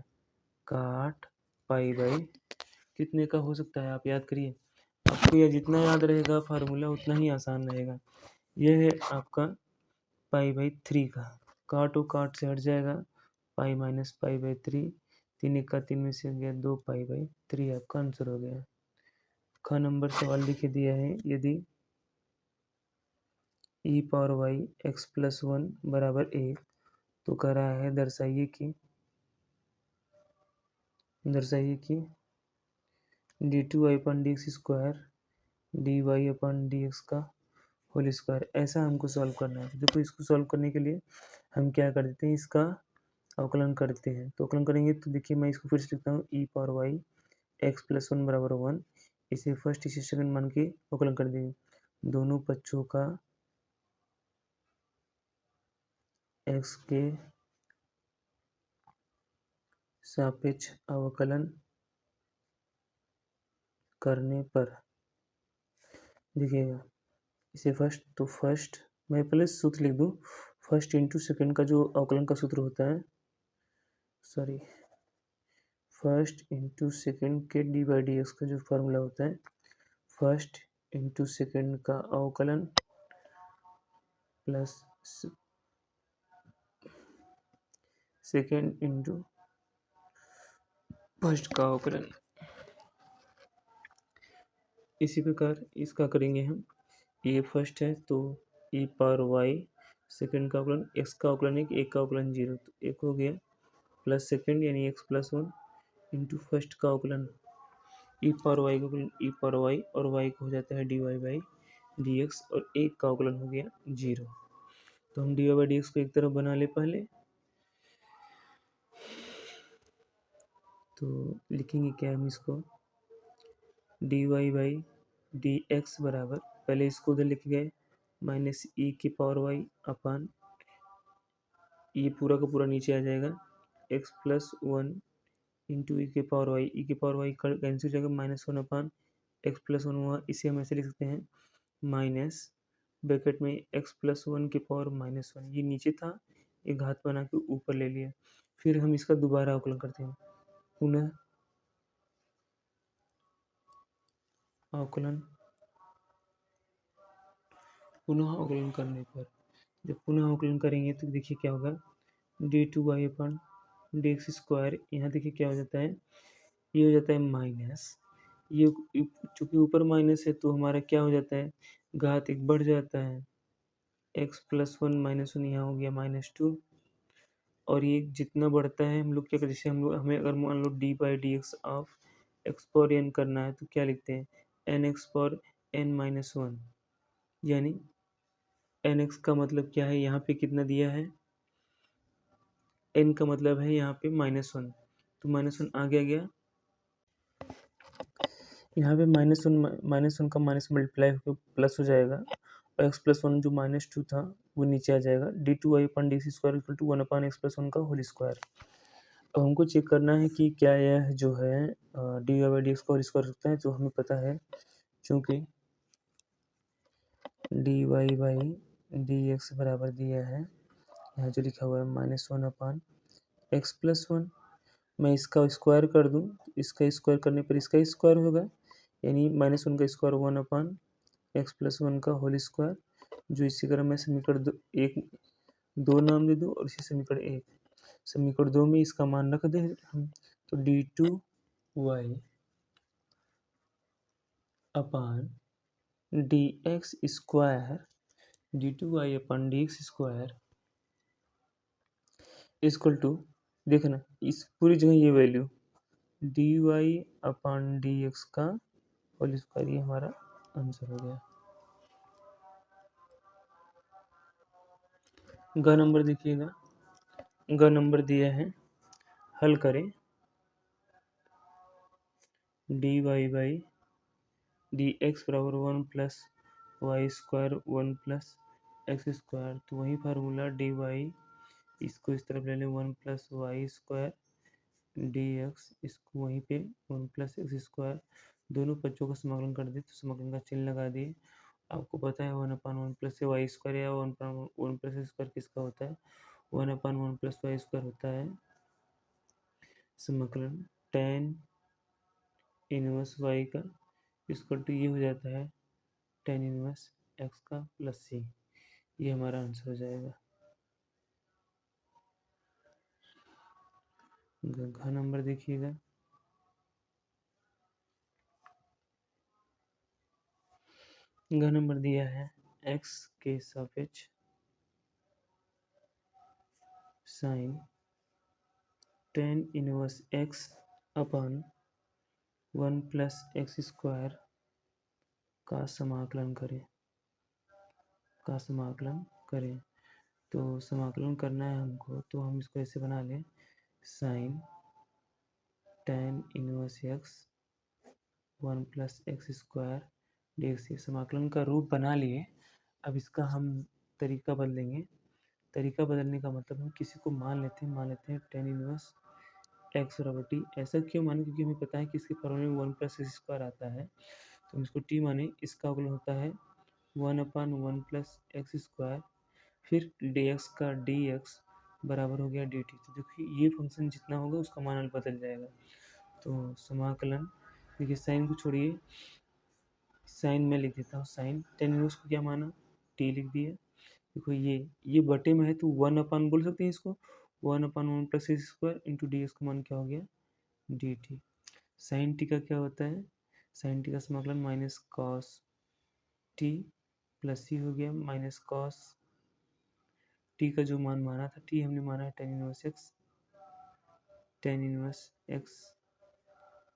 काट पाई बाई कितने का हो सकता है, आप याद करिए। आपको यह जितना याद रहेगा फार्मूला उतना ही आसान रहेगा। यह है आपका पाई बाई 3 का, काट और काट से हट जाएगा, पाई माइनस पाई बाई 3, 3 1 3 में से गया 2 पाई बाई 3, आपका आंसर हो गया। ख नंबर सवाल लिखे दिया है, यदि e power y x plus 1 बराबर 1 तो कह रहा है दर्शाइए कि d two y upon d x square d y upon d x का होल स्क्वायर, ऐसा हमको सॉल्व करना है। देखो इसको सॉल्व करने के लिए हम क्या कर देते हैं, इसका अवकलन करते हैं। तो अवकलन करेंगे तो देखिए मैं इसको फिर से लिखता हूँ, ई पावर वाई एक्स प्लस 1 बराबर 1, इसे फर्स्ट इसे सेकंड मान के अवकलन कर देंगे। दोनों पक्षों का एक्स के सापेक्ष अवकलन करने पर देखिएगा, इसे फर्स्ट मैं पहले सूत्र लिख दूँ, फर्स्ट इंटू सेकेंड का जो अवकलन का सूत्र होता है, फर्स्ट इंटू सेकेंड के डी बाई डी एक्स का जो फार्मूला होता है, फर्स्ट इंटू सेकेंड का अवकलन प्लस सेकेंड इंटू फर्स्ट का अवकलन। इसी प्रकार इसका करेंगे हम, ये फर्स्ट है तो ई पावर वाई, सेकेंड का अवकलन एक्स का अवकलन एक का अवकलन 0, तो 1 हो गया, प्लस सेकेंड यानी एक्स प्लस 1 इंटू फर्स्ट का अवकलन ई पावर वाई का अवकलन ई पावर वाई, और वाई को हो जाता है d Y by D x, और एक का अवकलन हो गया 0। तो हम डी वाई बाई डी एक्स को एक तरफ बना ले पहले, तो लिखेंगे क्या हम इसको, d Y by D x बराबर, पहले इसको उधर लिख गए, माइनस ई की पावर वाई अपान, ये पूरा का पूरा नीचे आ जाएगा, एक्स प्लस 1 इंटू ई के पावर वाई, ई के पावर वाई कैंसिल हो जाएगा, -1 अपान एक्स प्लस 1 हुआ, इसे हम ऐसे लिख सकते हैं, माइनस ब्रैकेट में एक्स प्लस 1 की पावर -1, ये नीचे था, एक घात बना के ऊपर ले लिया। फिर हम इसका दोबारा अवकलन करते हैं, पुनः अवकलन करने पर, जब पुनः अवकलन करेंगे तो देखिए क्या होगा, d two y upon d x square, यहाँ देखिए क्या हो जाता है, ये हो जाता है माइनस, ये चूंकि ऊपर माइनस है तो हमारा क्या हो जाता है, घात एक बढ़ जाता है, एक्स प्लस 1 -1 यहाँ हो गया -2, और ये जितना बढ़ता है हम लोग क्या करते हैं, जैसे हम लोग हमें अगर मान लो d by D x of x power n करना है तो क्या लिखते हैं, एन एक्स पावर एन -1, यानी एन एक्स का मतलब क्या है, यहाँ पे कितना दिया है, एन का मतलब है यहाँ पे -1, तो -1 आगे आ गया, यहाँ पे -1 का माइनस मल्टीप्लाई होकर प्लस हो जाएगा, और एक्स प्लस 1 जो -2 था वो नीचे आ जाएगा, d two y upon d x square equal to 1 upon x plus 1 का होल स्क्वायर। अब हमको चेक करना है कि क्या यह जो है d Y by D x का होल स्क्वायर सकता है, तो हमें पता है चूँकि d Y by D x बराबर दिया है, यहाँ जो लिखा हुआ है -1 अपान एक्स प्लस 1, मैं इसका स्क्वायर कर दूँ, इसका स्क्वायर करने पर इसका स्क्वायर होगा, यानी -1 का स्क्वायर 1 अपान एक्स प्लस 1 का होल स्क्वायर, जो इसी तरह मैं समीकरण 2 नाम दे दूँ, और इसी समीकरण 2 में इसका मान रख दें हम, तो d two y upon d x square, d two y upon d x square equal to, देखना इस पूरी जगह ये value d y upon d x का होल स्क्वायर, ये हमारा आंसर हो गया। ग नंबर देखिएगा, ग नंबर दिया है, हल करें। dy बाई डी एक्स बराबर 1 plus y square 1 plus x square, तो वही फार्मूला डी वाई, इसको इस तरफ ले लें 1 plus y square d x, इसको वहीं पे 1 प्लस एक्स स्क्वायर, दोनों पक्षों का समाकलन कर दिए, तो समाकलन का चिन्ह लगा दिए। आपको पता है 1/1 प्लस वाई स्क्वायर या 1/1 प्लस स्क्वायर किसका होता है, 1/1 प्लस वाई स्क्वायर होता है समाकलन tan इनवर्स वाई का, इसको तो ये हो जाता है tan इनवर्स एक्स का प्लस सी, ये हमारा आंसर हो जाएगा। घ नंबर देखिएगा, घ नंबर दिया है x के सापेक्ष साइन tan इनवर्स x अपन 1 प्लस एक्स स्क्वायर का समाकलन करें, का समाकलन करें। तो समाकलन करना है हमको, तो हम इसको ऐसे बना लें, sine tan inverse x 1 plus x square d, समाकलन का रूप बना लिए। अब इसका हम तरीका बदलेंगे, तरीका बदलने का मतलब हम किसी को मान लेते हैं tan इनवर्स एक्स बराबर टी। ऐसा क्यों माने, क्योंकि हमें पता है कि इसके फॉर्मूले में 1 प्लस एक्स स्क्वायर आता है, तो हम इसको टी माने। इसका अवकलन होता है 1/1 प्लस एक्स स्क्वायर, फिर डी एक्स का डी एक्स बराबर हो गया डी टी। तो देखिए ये फंक्शन जितना होगा उसका मान बदल जाएगा। तो समाकलन, देखिए साइन को छोड़िए, साइन में लिख देता हूँ, साइन tan इनवर्स को क्या माना, टी लिख दिया। देखो ये बटे में है तो 1/, बोल सकते हैं इसको 1/1 plus x square into D x का मान क्या हो गया डी टी। साइन टी का क्या होता है, साइन टी का समाकलन माइनस कॉस टी प्लस सी हो गया, माइनस कॉस टी का जो मान माना था, टी हमने माना है tan inverse x, tan inverse x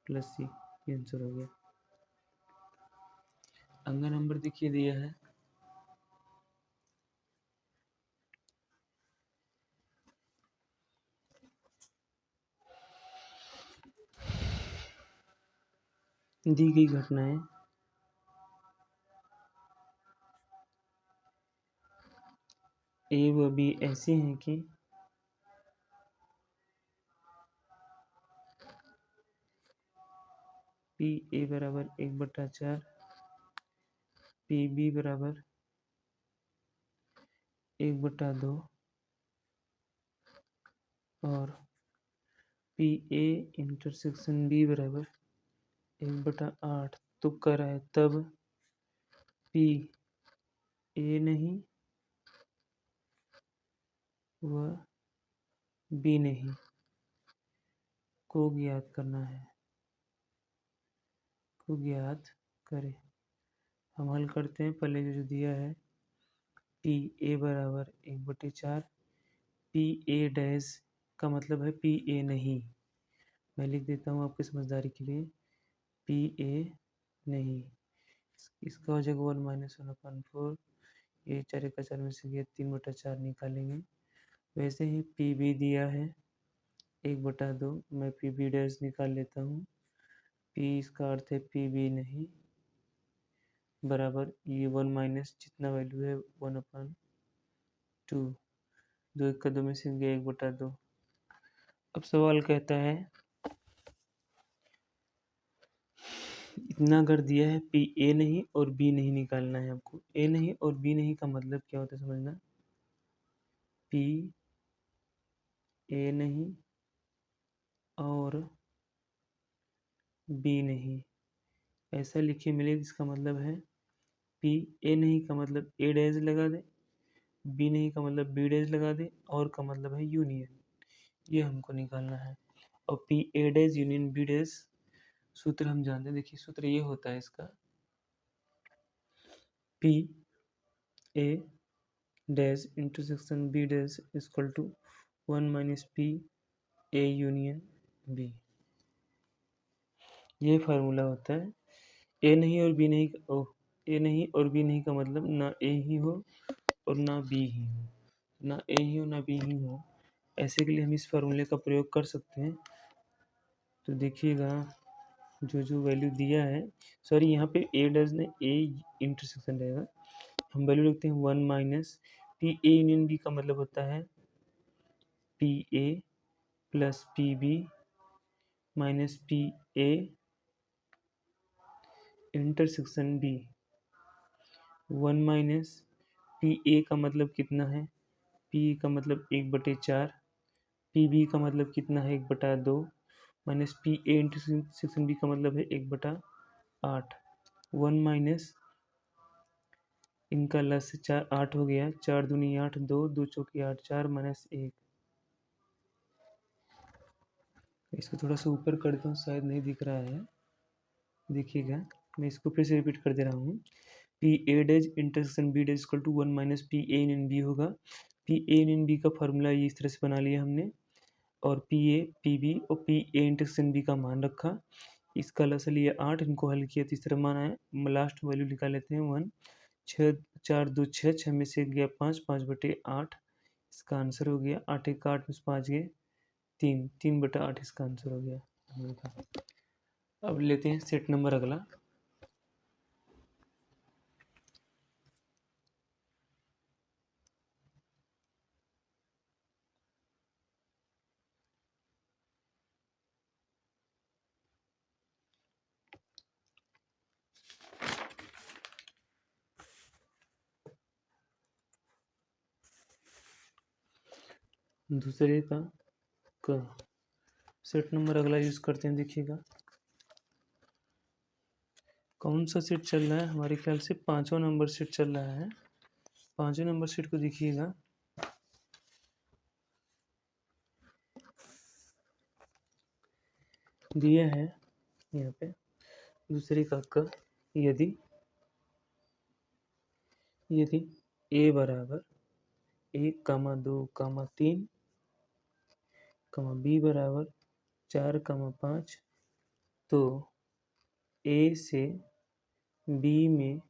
plus c, ये आंसर हो गया। अगला नंबर देखिए दिया है, दी गई घटनाएं ए व बी ऐसी हैं कि पी ए बराबर 1/4, पी बी बराबर 1/2 और पी ए इंटरसेक्शन बी बराबर 1/8। तुक कराए तब पी ए नहीं व बी नहीं को ज्ञात करना है, को ज्ञात करें। हम हल करते हैं, पहले जो दिया है पी ए बराबर 1/4, पी ए डैश का मतलब है पी ए नहीं, मैं लिख देता हूँ आपकी समझदारी के लिए, पी ए नहीं, इसका हो जाएगा 1 - 1/4, ये 4 का 4 में से गया 3/4 निकालेंगे। वैसे ही पी बी दिया है 1/2, मैं पी बी डैश निकाल लेता हूँ, पी इसका अर्थ है पी बी नहीं बराबर ये 1 माइनस जितना वैल्यू है 1/2, 2 1 का 2 में से गया 1/2। अब सवाल कहता है इतना कर दिया है, पी ए नहीं और बी नहीं निकालना है आपको। ए नहीं और बी नहीं का मतलब क्या होता है समझना, पी ए नहीं और बी नहीं, ऐसा लिखिए मिले जिसका मतलब है पी ए नहीं का मतलब ए डैश लगा दे, बी नहीं का मतलब बी डैश लगा दे, और का मतलब है यूनियन, ये हमको निकालना है। और P A dash union B dash सूत्र हम जानते हैं, देखिए सूत्र ये होता है इसका, P A dash intersection B dash equal to 1 minus P A union B, ये फार्मूला होता है। ए नहीं और बी नहीं ए नहीं और बी नहीं का मतलब ना ए ही हो और ना बी ही हो, ना ए ही हो ना बी ही हो, ऐसे के लिए हम इस फार्मूले का प्रयोग कर सकते हैं। तो देखिएगा जो जो वैल्यू दिया है, सॉरी यहाँ पे ए डज ने ए इंटरसेक्शन रहेगा, हम वैल्यू लिखते हैं 1 minus P A union B का मतलब होता है P A plus P B minus P A intersection B. 1 minus P A का मतलब कितना है, पी का मतलब 1/4, पी बी का मतलब कितना है 1/2, minus P A intersection B का मतलब है 1/8। 1 माइनस इनका लस से 4 8 हो गया, 4 दूनी 8, 2 2 चौकी 8, 4 माइनस 1। इसको थोड़ा सा ऊपर कर देता हूँ, शायद नहीं दिख रहा है, देखिएगा मैं इसको फिर से रिपीट कर दे रहा हूँ। P A dash intersection B dash equal to 1 minus P A in B होगा। पी ए इन बी का फॉर्मूला ये इस तरह से बना लिया हमने, और पी ए पी बी और पी ए इंटरसेक्शन बी का मान रखा, इसका लसा लिया 8, इनको हल किया तो इस तरह मान आया। लास्ट वैल्यू निकाल लेते हैं 1, 6 4 2 6, 6 में से गया 5, 5/8 इसका आंसर हो गया। 8 1 8 में से 5 गए 3, 3/8 इसका आंसर हो गया। अब लेते हैं सेट नंबर अगला। दूसरे का सेट नंबर अगला यूज करते हैं। देखिएगा कौन सा सेट चल रहा है, हमारे ख्याल से 5वां नंबर सेट चल रहा है। 5वें नंबर सेट को देखिएगा, दिया है यहाँ पे दूसरे का यदि ए बराबर 1, 2, 3, बी बराबर 4, 5, तो ए से बी में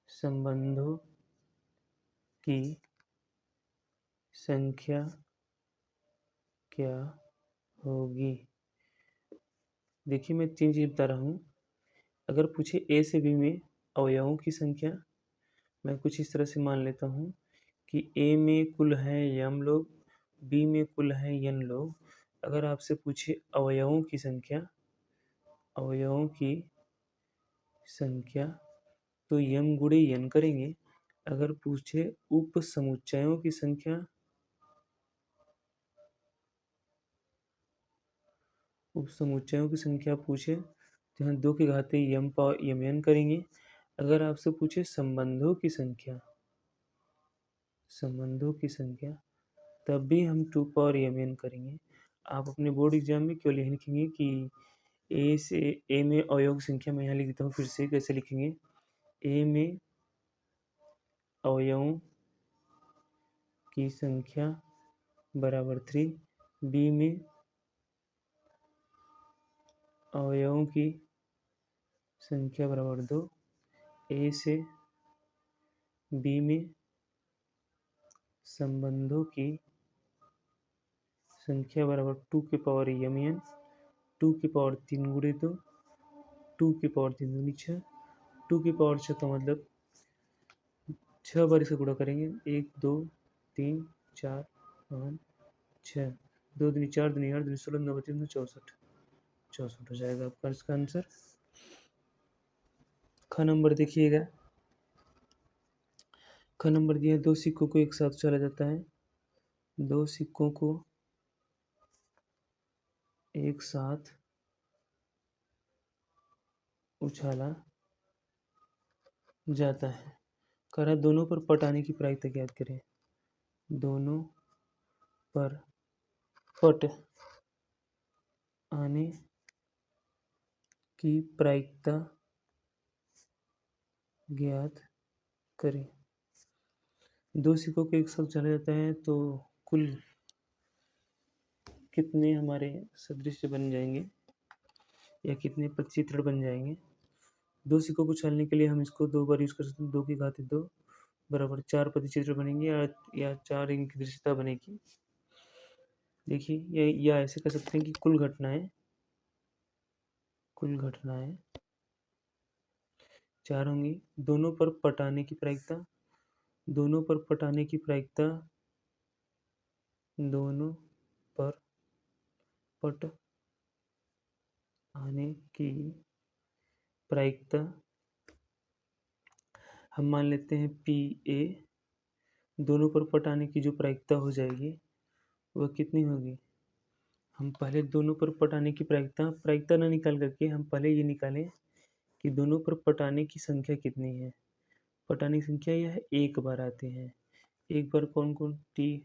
संबंधों की संख्या क्या होगी। देखिए मैं 3 चीज़ बता रहा हूँ। अगर पूछे ए से बी में अवयवों की संख्या, मैं कुछ इस तरह से मान लेता हूँ कि ए में कुल है यम लोग, बी में कुल है यन लोग। अगर आपसे पूछे अवयवों की संख्या तो यम गुणे यन करेंगे। अगर पूछे उप समुच्चयों की संख्या, पूछे तो यहाँ 2 की घाते यम यन करेंगे। अगर आपसे पूछे संबंधों की संख्या तब भी हम 2 पावर यम एन करेंगे। आप अपने बोर्ड एग्जाम में केवल यही लिखेंगे कि ए में अवयव संख्या, मैं यहाँ लिख देता हूँ फिर से कैसे लिखेंगे। ए में अवयवों की संख्या बराबर 3, बी में अवयवों की संख्या बराबर 2, ए से बी में संबंधों की संख्या बराबर 2 की पावर यम एन, 2 की पावर 3 गुणे 2, 2 की पावर 3 दूनी 6, 2 की पावर 6 का मतलब 6 बार इसे गुणा करेंगे, 1 2 3 4 5 6, 2 दूनी 4 दूनी 8 दूनी 16 9 3 64, 64 हो जाएगा आपका इसका आंसर। ख नंबर देखिएगा, ख नंबर दिया 2 सिक्कों को एक साथ चला जाता है, 2 सिक्कों को एक साथ उछाला जाता है। कह रहा दोनों पर पट आने की प्रायिकता ज्ञात करें। दोनों पर पट आने की प्रायिकता ज्ञात करें। 2 सिक्कों को एक साथ चला जाता है तो कुल कितने हमारे सदृश बन जाएंगे या कितने प्रतिचित्रण बन जाएंगे। 2 सिक्कों को उछालने के लिए हम इसको 2 बार यूज कर सकते हैं, 2 की घात 2, बराबर 4 प्रतिचित्र बनेंगे या 4 इनकी दृश्यता बनेगी। देखिए ये या ऐसे कर सकते हैं कि कुल घटनाएं 4 होंगी। दोनों पर पटाने की प्रायिकता दोनों पर पटाने की प्रायिकता हम मान लेते हैं PA। दोनों पर पटाने की जो प्रायिकता हो जाएगी वह कितनी होगी? हम पहले दोनों पर पटाने की प्रायिकता ना निकाल करके हम पहले ये निकालें कि दोनों पर पटाने की संख्या कितनी है। पटाने की संख्या यह एक बार आते हैं। एक बार कौन कौन? T।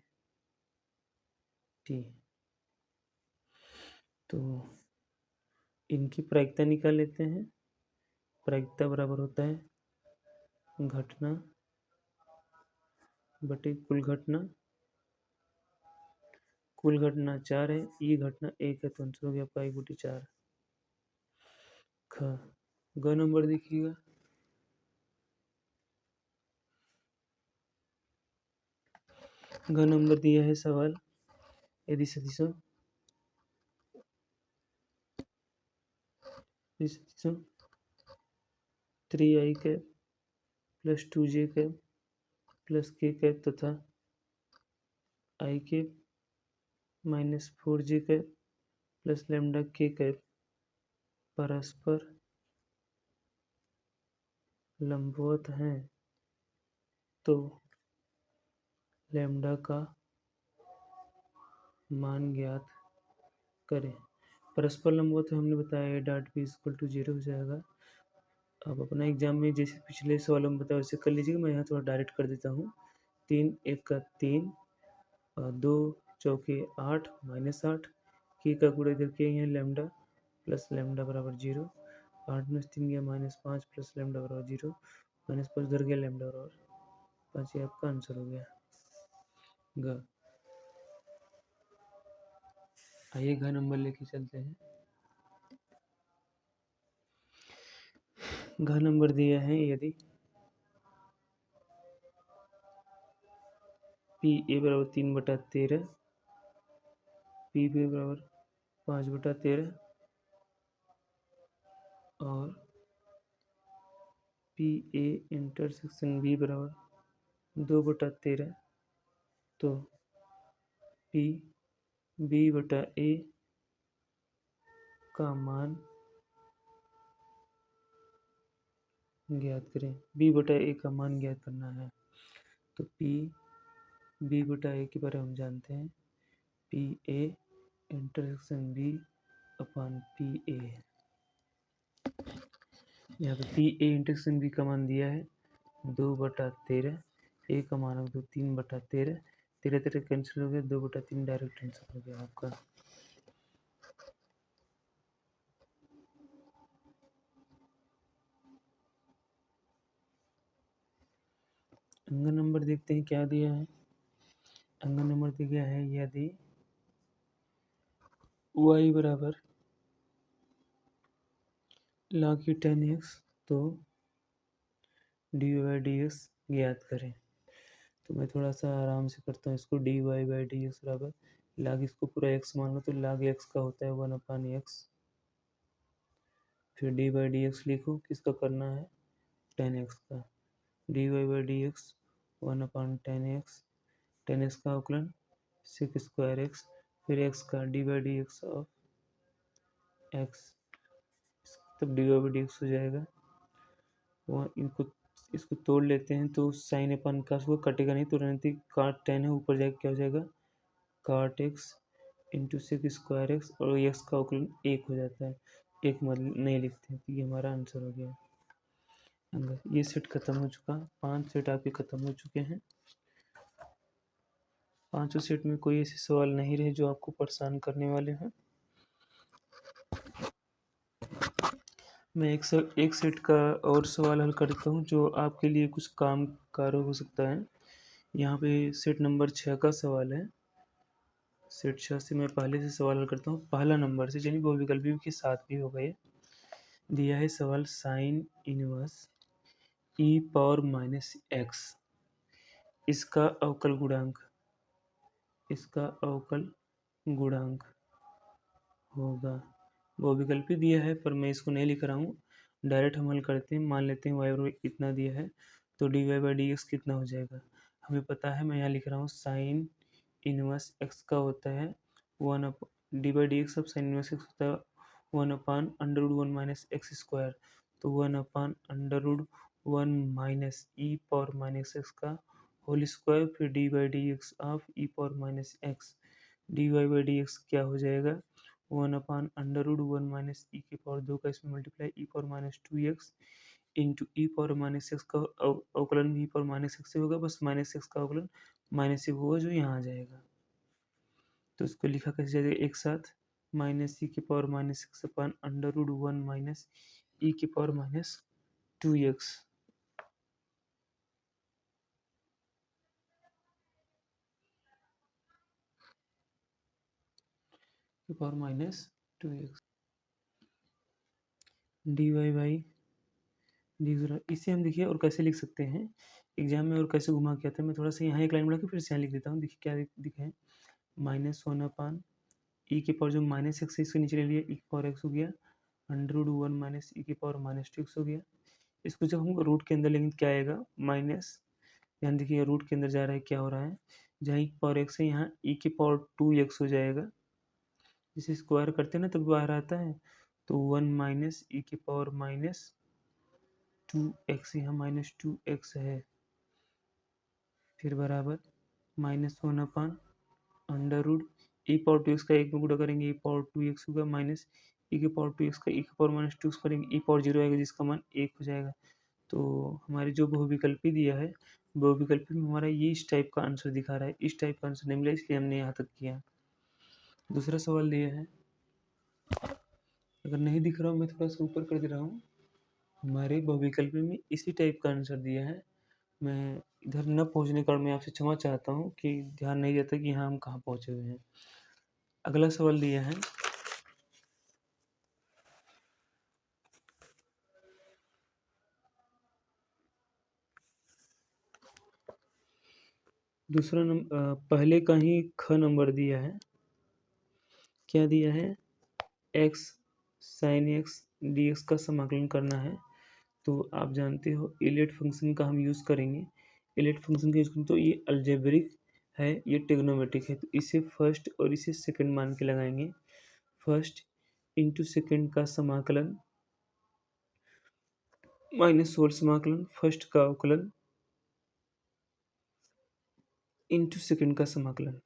तो इनकी प्रायिकता निकाल लेते हैं। प्रायिकता बराबर होता है घटना बटे कुल घटना। कुल घटना 4 है, ये घटना 1 है, तो आंसर हो गया पाई बटी 4। ग नंबर देखिएगा। घ नंबर दिया है सवाल, यदि सदिशों 3i cap plus 2j cap plus k cap तथा i cap minus 4j cap plus lambda k cap परस्पर लंबवत हैं तो लैम्डा का मान ज्ञात करें। परस्पर लंबवत हमने बताया डॉट p इक्वल टू 0 हो जाएगा। अब अपना एग्जाम में जैसे पिछले सवालों में बताया वैसे कर लीजिएगा। मैं यहाँ थोड़ा डायरेक्ट कर देता हूँ। 3 1 का 3 और 2 चौके 8 माइनस 8 की का गुणा इधर किए हैं लैम्डा प्लस लैम्डा बराबर 0। 8 में 3 गया माइनस 5 प्लस लैम्डा बराबर 0 माइनस 5 उधर गया लैम्डा बराबर 5। ये आपका आंसर हो गया ग। आइए घ नंबर लेके चलते हैं। घ नंबर दिया है यदि PA बराबर 3/13 PB बराबर 5/13 और PA इंटरसेक्शन B बराबर 2/13 तो PB/A का मान ज्ञात करें। B/A का मान ज्ञात करना है तो PB/A के बारे में हम जानते हैं PA intersection B upon PA। यहाँ पे PA इंटरसेक्शन B का मान दिया है 2/13। A का मान हो 3/13। 13 कैंसिल हो गया, 2/3 डायरेक्ट आंसर हो गया आपका। अंग नंबर देखते हैं क्या दिया है। अंग नंबर दिया है यदि y बराबर log की 10x तो dy/dx ज्ञात करें। तो मैं थोड़ा सा आराम से करता हूँ इसको। dy/dx बराबर log, इसको पूरा x मान लो तो log x का होता है 1/x। फिर dy/dx लिखो, किसका करना है 10x का। dy/dx 1/10x। 10x का अवकलन sec²x फिर x का dy/dx ऑफ x, तब dy/dx हो जाएगा। इसको तोड़ लेते हैं तो साइन अपन का उसको कटेगा नहीं, तो रणनीति काट 10 है ऊपर जाएगा क्या हो जाएगा काट x इंटू sec²x और x का अवकलन 1 हो जाता है। एक मतलब नहीं लिखते हैं तो ये हमारा आंसर हो गया। ये सेट खत्म हो चुका। 5 सेट आपके खत्म हो चुके हैं। 5 सेट में कोई ऐसे सवाल नहीं रहे जो आपको परेशान करने वाले हैं। मैं एक सेट का और सवाल हल करता हूँ जो आपके लिए कुछ काम कारक हो सकता है। यहाँ पे सेट नंबर 6 का सवाल है। सेट 6 से मैं पहले से सवाल हल करता हूँ। पहला नंबर से यानी बहुविकल्पी के साथ भी हो गए। दिया है सवाल साइन इनवर्स e⁻⁻x इसका अवकल गुणांक होगा। बहुविकल्पी दिया है पर मैं इसको नहीं लिख रहा हूँ, डायरेक्ट हम हल करते हैं। मान लेते हैं y बराबर इतना दिया है तो dy/dx कितना हो जाएगा, हमें पता है। मैं यहाँ लिख रहा हूँ साइन इनवर्स x का होता है dy/dx सब साइन इनवर्स x होता है 1/√1 माइनस एक्स स्क्वायर, तो 1/√1 माइनस ई पावर माइनस एक्स का होल स्क्वायर, फिर dy/dx of E power minus x. dy/dx क्या हो जाएगा 1/√1 माइनस ई की पावर 2 का इसमें multiply e power minus 2x into ई पावर माइनस एक्स का अवकलन ई पावर माइनस एक्स से होगा, बस माइनस एक्स का अवकलन माइनस एक होगा जो यहाँ आ जाएगा। तो इसको लिखा कैसे जाएगा एक साथ, माइनस ई की power minus x upon √1 minus ई की पावर माइनस 2x की पावर माइनस 2x dy/dx। इसे हम देखिए और कैसे लिख सकते हैं एग्जाम में, और कैसे घुमा के आता है। मैं थोड़ा सा यहाँ एक लाइन बना के फिर से यहाँ लिख देता हूँ। देखिए क्या दिखे है, -1 ई की पावर जो माइनस एक्स इसके नीचे ले लिया, ई की पावर एक्स हो गया, √1 माइनस ई की पावर माइनस 2x हो गया। इसको जब हम रूट के अंदर लेंगे क्या आएगा माइनस, यहाँ देखिए रूट के अंदर जा रहा है, क्या हो रहा है, जहाँ ई की पावर एक्स है यहाँ ई की पावर 2x हो जाएगा। इसे स्क्वायर करते हैं ना तब बाहर आता है, तो 1 माइनस ई की पावर माइनस 2x, यहाँ माइनस 2x है, फिर बराबर -1/√, ई पावर 2x का एक में गुणा करेंगे ई पावर 2x होगा, माइनस ई की पावर 2x का ई की पावर माइनस 2x करेंगे ई पावर 0 आएगा जिसका मान 1 हो जाएगा। तो हमारी जो बहुविकल्पी दिया है, बहुविकल्पी में हमारा ये इस टाइप का आंसर दिखा रहा है, इस टाइप का आंसर नहीं मिला इसलिए हमने यहाँ तक किया। दूसरा सवाल दिया है, अगर नहीं दिख रहा हूँ मैं थोड़ा सा ऊपर कर दे रहा हूँ। हमारे बहुविकल्पी में इसी टाइप का आंसर दिया है। मैं इधर न पहुँचने का मैं आपसे क्षमा चाहता हूँ कि ध्यान नहीं रहता कि यहाँ हम कहाँ पहुँचे हुए हैं। अगला सवाल दिया है, दूसरा नंबर पहले का ही ख नंबर दिया है। क्या दिया है, x sin x dx का समाकलन करना है। तो आप जानते हो इलेट फंक्शन का हम यूज़ करेंगे। इलेट फंक्शन का यूज़ करेंगे तो ये अलजेब्रिक है, ये ट्रिग्नोमेट्रिक है, तो इसे फर्स्ट और इसे सेकंड मान के लगाएंगे। फर्स्ट इंटू सेकंड का समाकलन माइनस होल समाकलन फर्स्ट का अवकलन इंटू सेकंड का समाकलन।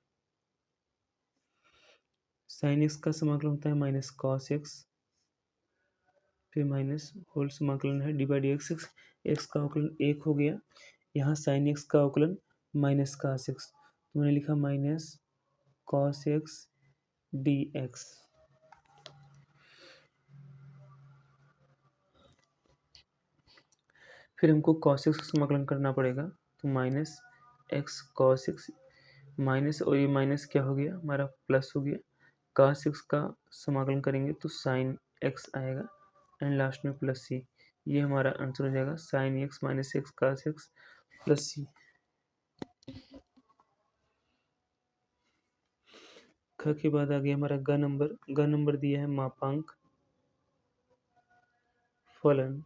साइन एक्स का समाकलन होता है माइनस कॉस एक्स, फिर माइनस होल समाकलन है dy/dx, एक्स का अवकलन 1 हो गया, यहाँ साइन एक्स का अवकलन माइनस कॉस एक्स, तो मैंने लिखा माइनस कॉस एक्स dx। फिर हमको कॉस एक्स का समाकलन करना पड़ेगा, तो minus x cos x, minus और ये माइनस क्या हो गया हमारा प्लस हो गया, कॉस एक्स का समाकलन करेंगे तो साइन एक्स आएगा एंड लास्ट में प्लस सी। ये हमारा आंसर हो जाएगा sine x minus x cos x plus c. ख के बाद आ गया हमारा ग नंबर। ग नंबर दिया है मापांक फलन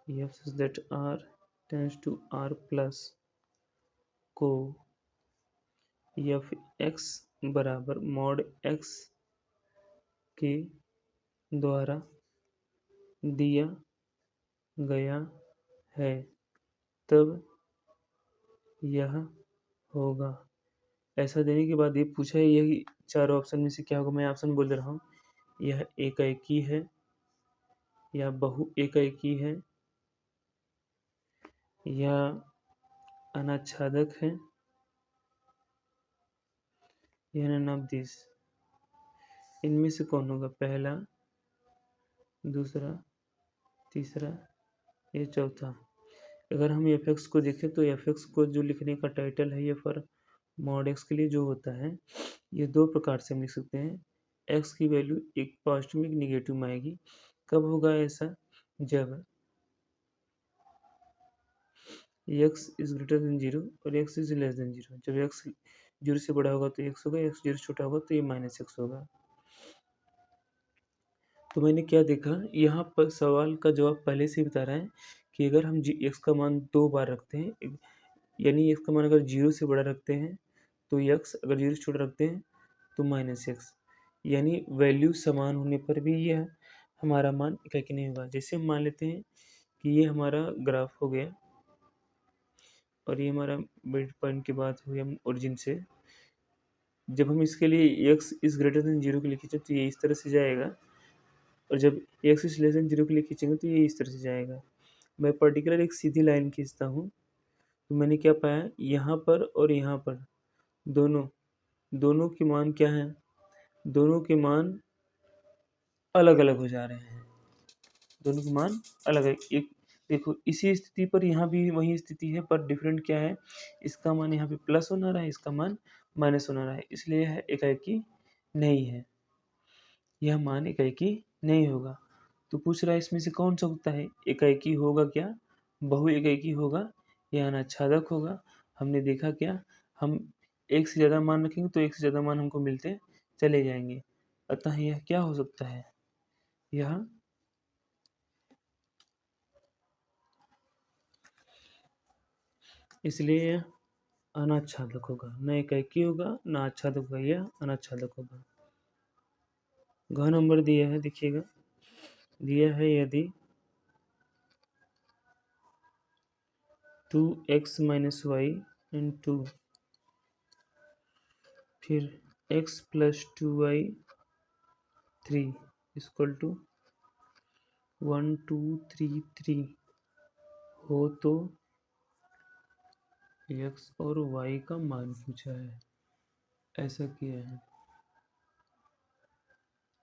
f such that r tends to r plus को एफ एक्स बराबर मॉड एक्स के द्वारा दिया गया है, तब यह होगा। ऐसा देने के बाद ये पूछा है यह चारों ऑप्शन में से क्या होगा। मैं ऑप्शन बोल दे रहा हूँ, यह एकाएकी है या बहु एकाएकी है या अनाच्छादक है या ननाब्दिश। इनमें से कौन होगा, पहला, दूसरा, तीसरा या चौथा। अगर हम एफ एक्स को देखें तो एफ एक्स को जो लिखने का टाइटल है ये फॉर मॉड एक्स के लिए जो होता है, ये दो प्रकार से हम लिख सकते हैं। एक्स की वैल्यू एक पॉजिटिव में एक निगेटिव में आएगी। कब होगा ऐसा, जब x is greater than zero और x is less than zero. जब एक्स जीरो से बड़ा होगा तो एक्स होगा, एक्स जीरो से छोटा होगा तो ये माइनस एक्स होगा। तो मैंने क्या देखा, यहाँ पर सवाल का जवाब पहले से ही बता रहा है कि अगर हम एक्स का मान 2 बार रखते हैं, यानी एक्स का मान अगर जीरो से बड़ा रखते हैं तो एक्स, अगर जीरो से छोटा रखते हैं तो माइनस एक्स, यानी वैल्यू समान होने पर भी यह हमारा मान इकाई नहीं होगा। जैसे हम मान लेते हैं कि ये हमारा ग्राफ हो गया और ये हमारा मिड पॉइंट की बात हुई हम ओरिजिन से। जब हम इसके लिए x is greater than zero के लिए खींचे तो ये इस तरह से जाएगा, और जब x is less than zero के लिए खींचेंगे तो ये इस तरह से जाएगा। मैं पर्टिकुलर एक सीधी लाइन खींचता हूँ तो मैंने क्या पाया, यहाँ पर और यहाँ पर दोनों दोनों के मान क्या हैं, दोनों के मान अलग अलग हो जा रहे हैं, दोनों के मान अलग है। एक देखो इसी स्थिति पर यहाँ भी वही स्थिति है, पर डिफरेंट क्या है, इसका मान यहाँ पे प्लस होना रहा है, इसका मान माइनस होना रहा है, इसलिए यह एकाकी नहीं है, यह मान एकाकी नहीं होगा। तो पूछ रहा है इसमें से कौन सा होता है, एकाकी होगा क्या, बहु एकाकी होगा या अनाच्छादक होगा। हमने देखा क्या, हम एक से ज़्यादा मान रखेंगे तो एक से ज़्यादा मान हमको मिलते चले जाएंगे, अतः यह क्या हो सकता है, यह इसलिए यह अनाच्छादक होगा, न एकाकी होगा न आच्छादक होगा, यह अनाच्छादक होगा। घ नंबर दिया है, देखिएगा दिया है यदि 2x माइनस वाई इंटू फिर x plus 2y 3 equal to 1 2 3 3 हो तो x और y का मान पूछा है, ऐसा किया है।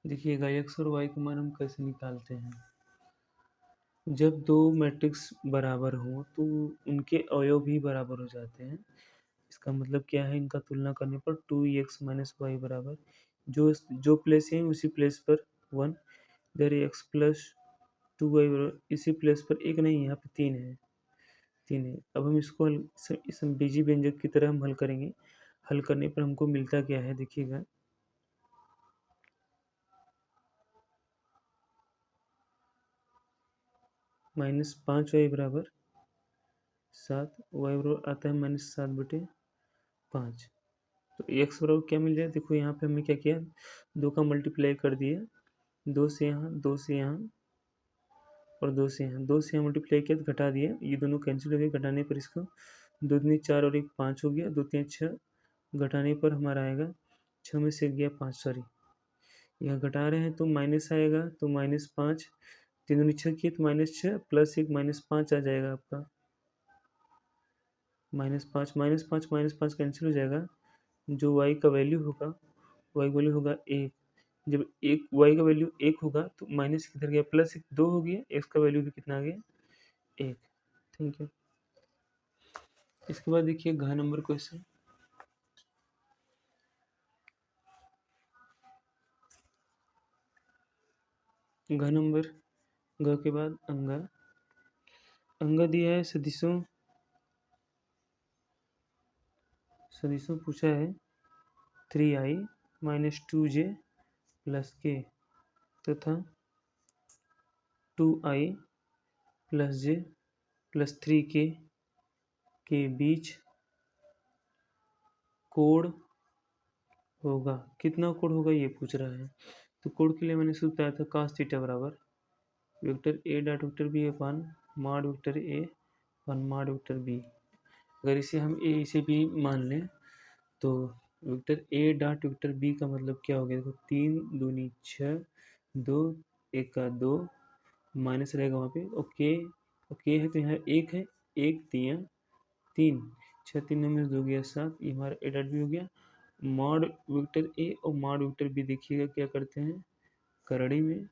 देखिएगा x और y का मान हम कैसे निकालते हैं, जब दो मैट्रिक्स बराबर हो तो उनके अवयव भी बराबर हो जाते हैं। इसका मतलब क्या है, इनका तुलना करने पर 2x माइनस वाई बराबर जो प्लेस है उसी प्लेस पर 1, इधर x प्लस 2y इसी प्लेस पर एक नहीं, यहाँ पे 3 है, 3 है। अब हम इसको इस बीजी व्यंजक की तरह हम हल करेंगे। हल करने पर हमको मिलता क्या है, देखिएगा -5y बराबर 7, वाई बराबर आता है -7/5। तो एक्स बराबर क्या मिल जाए, देखो यहाँ पे हमने क्या किया, 2 का मल्टीप्लाई कर दिया, 2 से यहाँ, 2 से यहाँ और 2 से यहाँ, 2 से यहाँ मल्टीप्लाई किया तो घटा दिया, ये दोनों कैंसिल हो गए, घटाने पर इसको 2 दूनी 4 और 1 5 हो गया, 2 3 6, घटाने पर हमारा आएगा 6 में से गया 5, सॉरी यहाँ घटा रहे हैं तो माइनस आएगा, तो -5, 3 दूनी 6 किए तो -6 प्लस 1 -5 आ जाएगा आपका, -5 -5 कैंसिल हो जाएगा। जो y का वैल्यू होगा, y का वैल्यू होगा 1, जब एक y का वैल्यू 1 होगा तो माइनस किधर गया, प्लस 1 2 हो गया, x का वैल्यू भी कितना आ गया 1। Thank you. इसके बाद देखिए घ नंबर क्वेश्चन, घ नंबर, घ के बाद अंगा, अंगा दिया है सदिशों, सदिशों पूछा है 3i minus 2j plus k तथा 2i plus j plus 3k के बीच कोण होगा, कितना कोण होगा ये पूछ रहा है। तो कोण के लिए मैंने सूत्र बताया था cos थीटा बराबर vector a dot vector B upon mod vector a upon mod vector B. अगर इसे हम a इसे b मान लें तो vector a dot vector b का मतलब क्या हो गया, देखो 3 दूनी 6, 2 1 का 2 माइनस रहेगा वहाँ पे, ओके ओके है तो यहाँ 1 है, 1 दिया 3, 6 3 में 2 गया 7, ये हमारा a डॉट बी हो गया। मॉड वेक्टर ए और मॉड वेक्टर बी देखिएगा क्या करते हैं, करड़ी में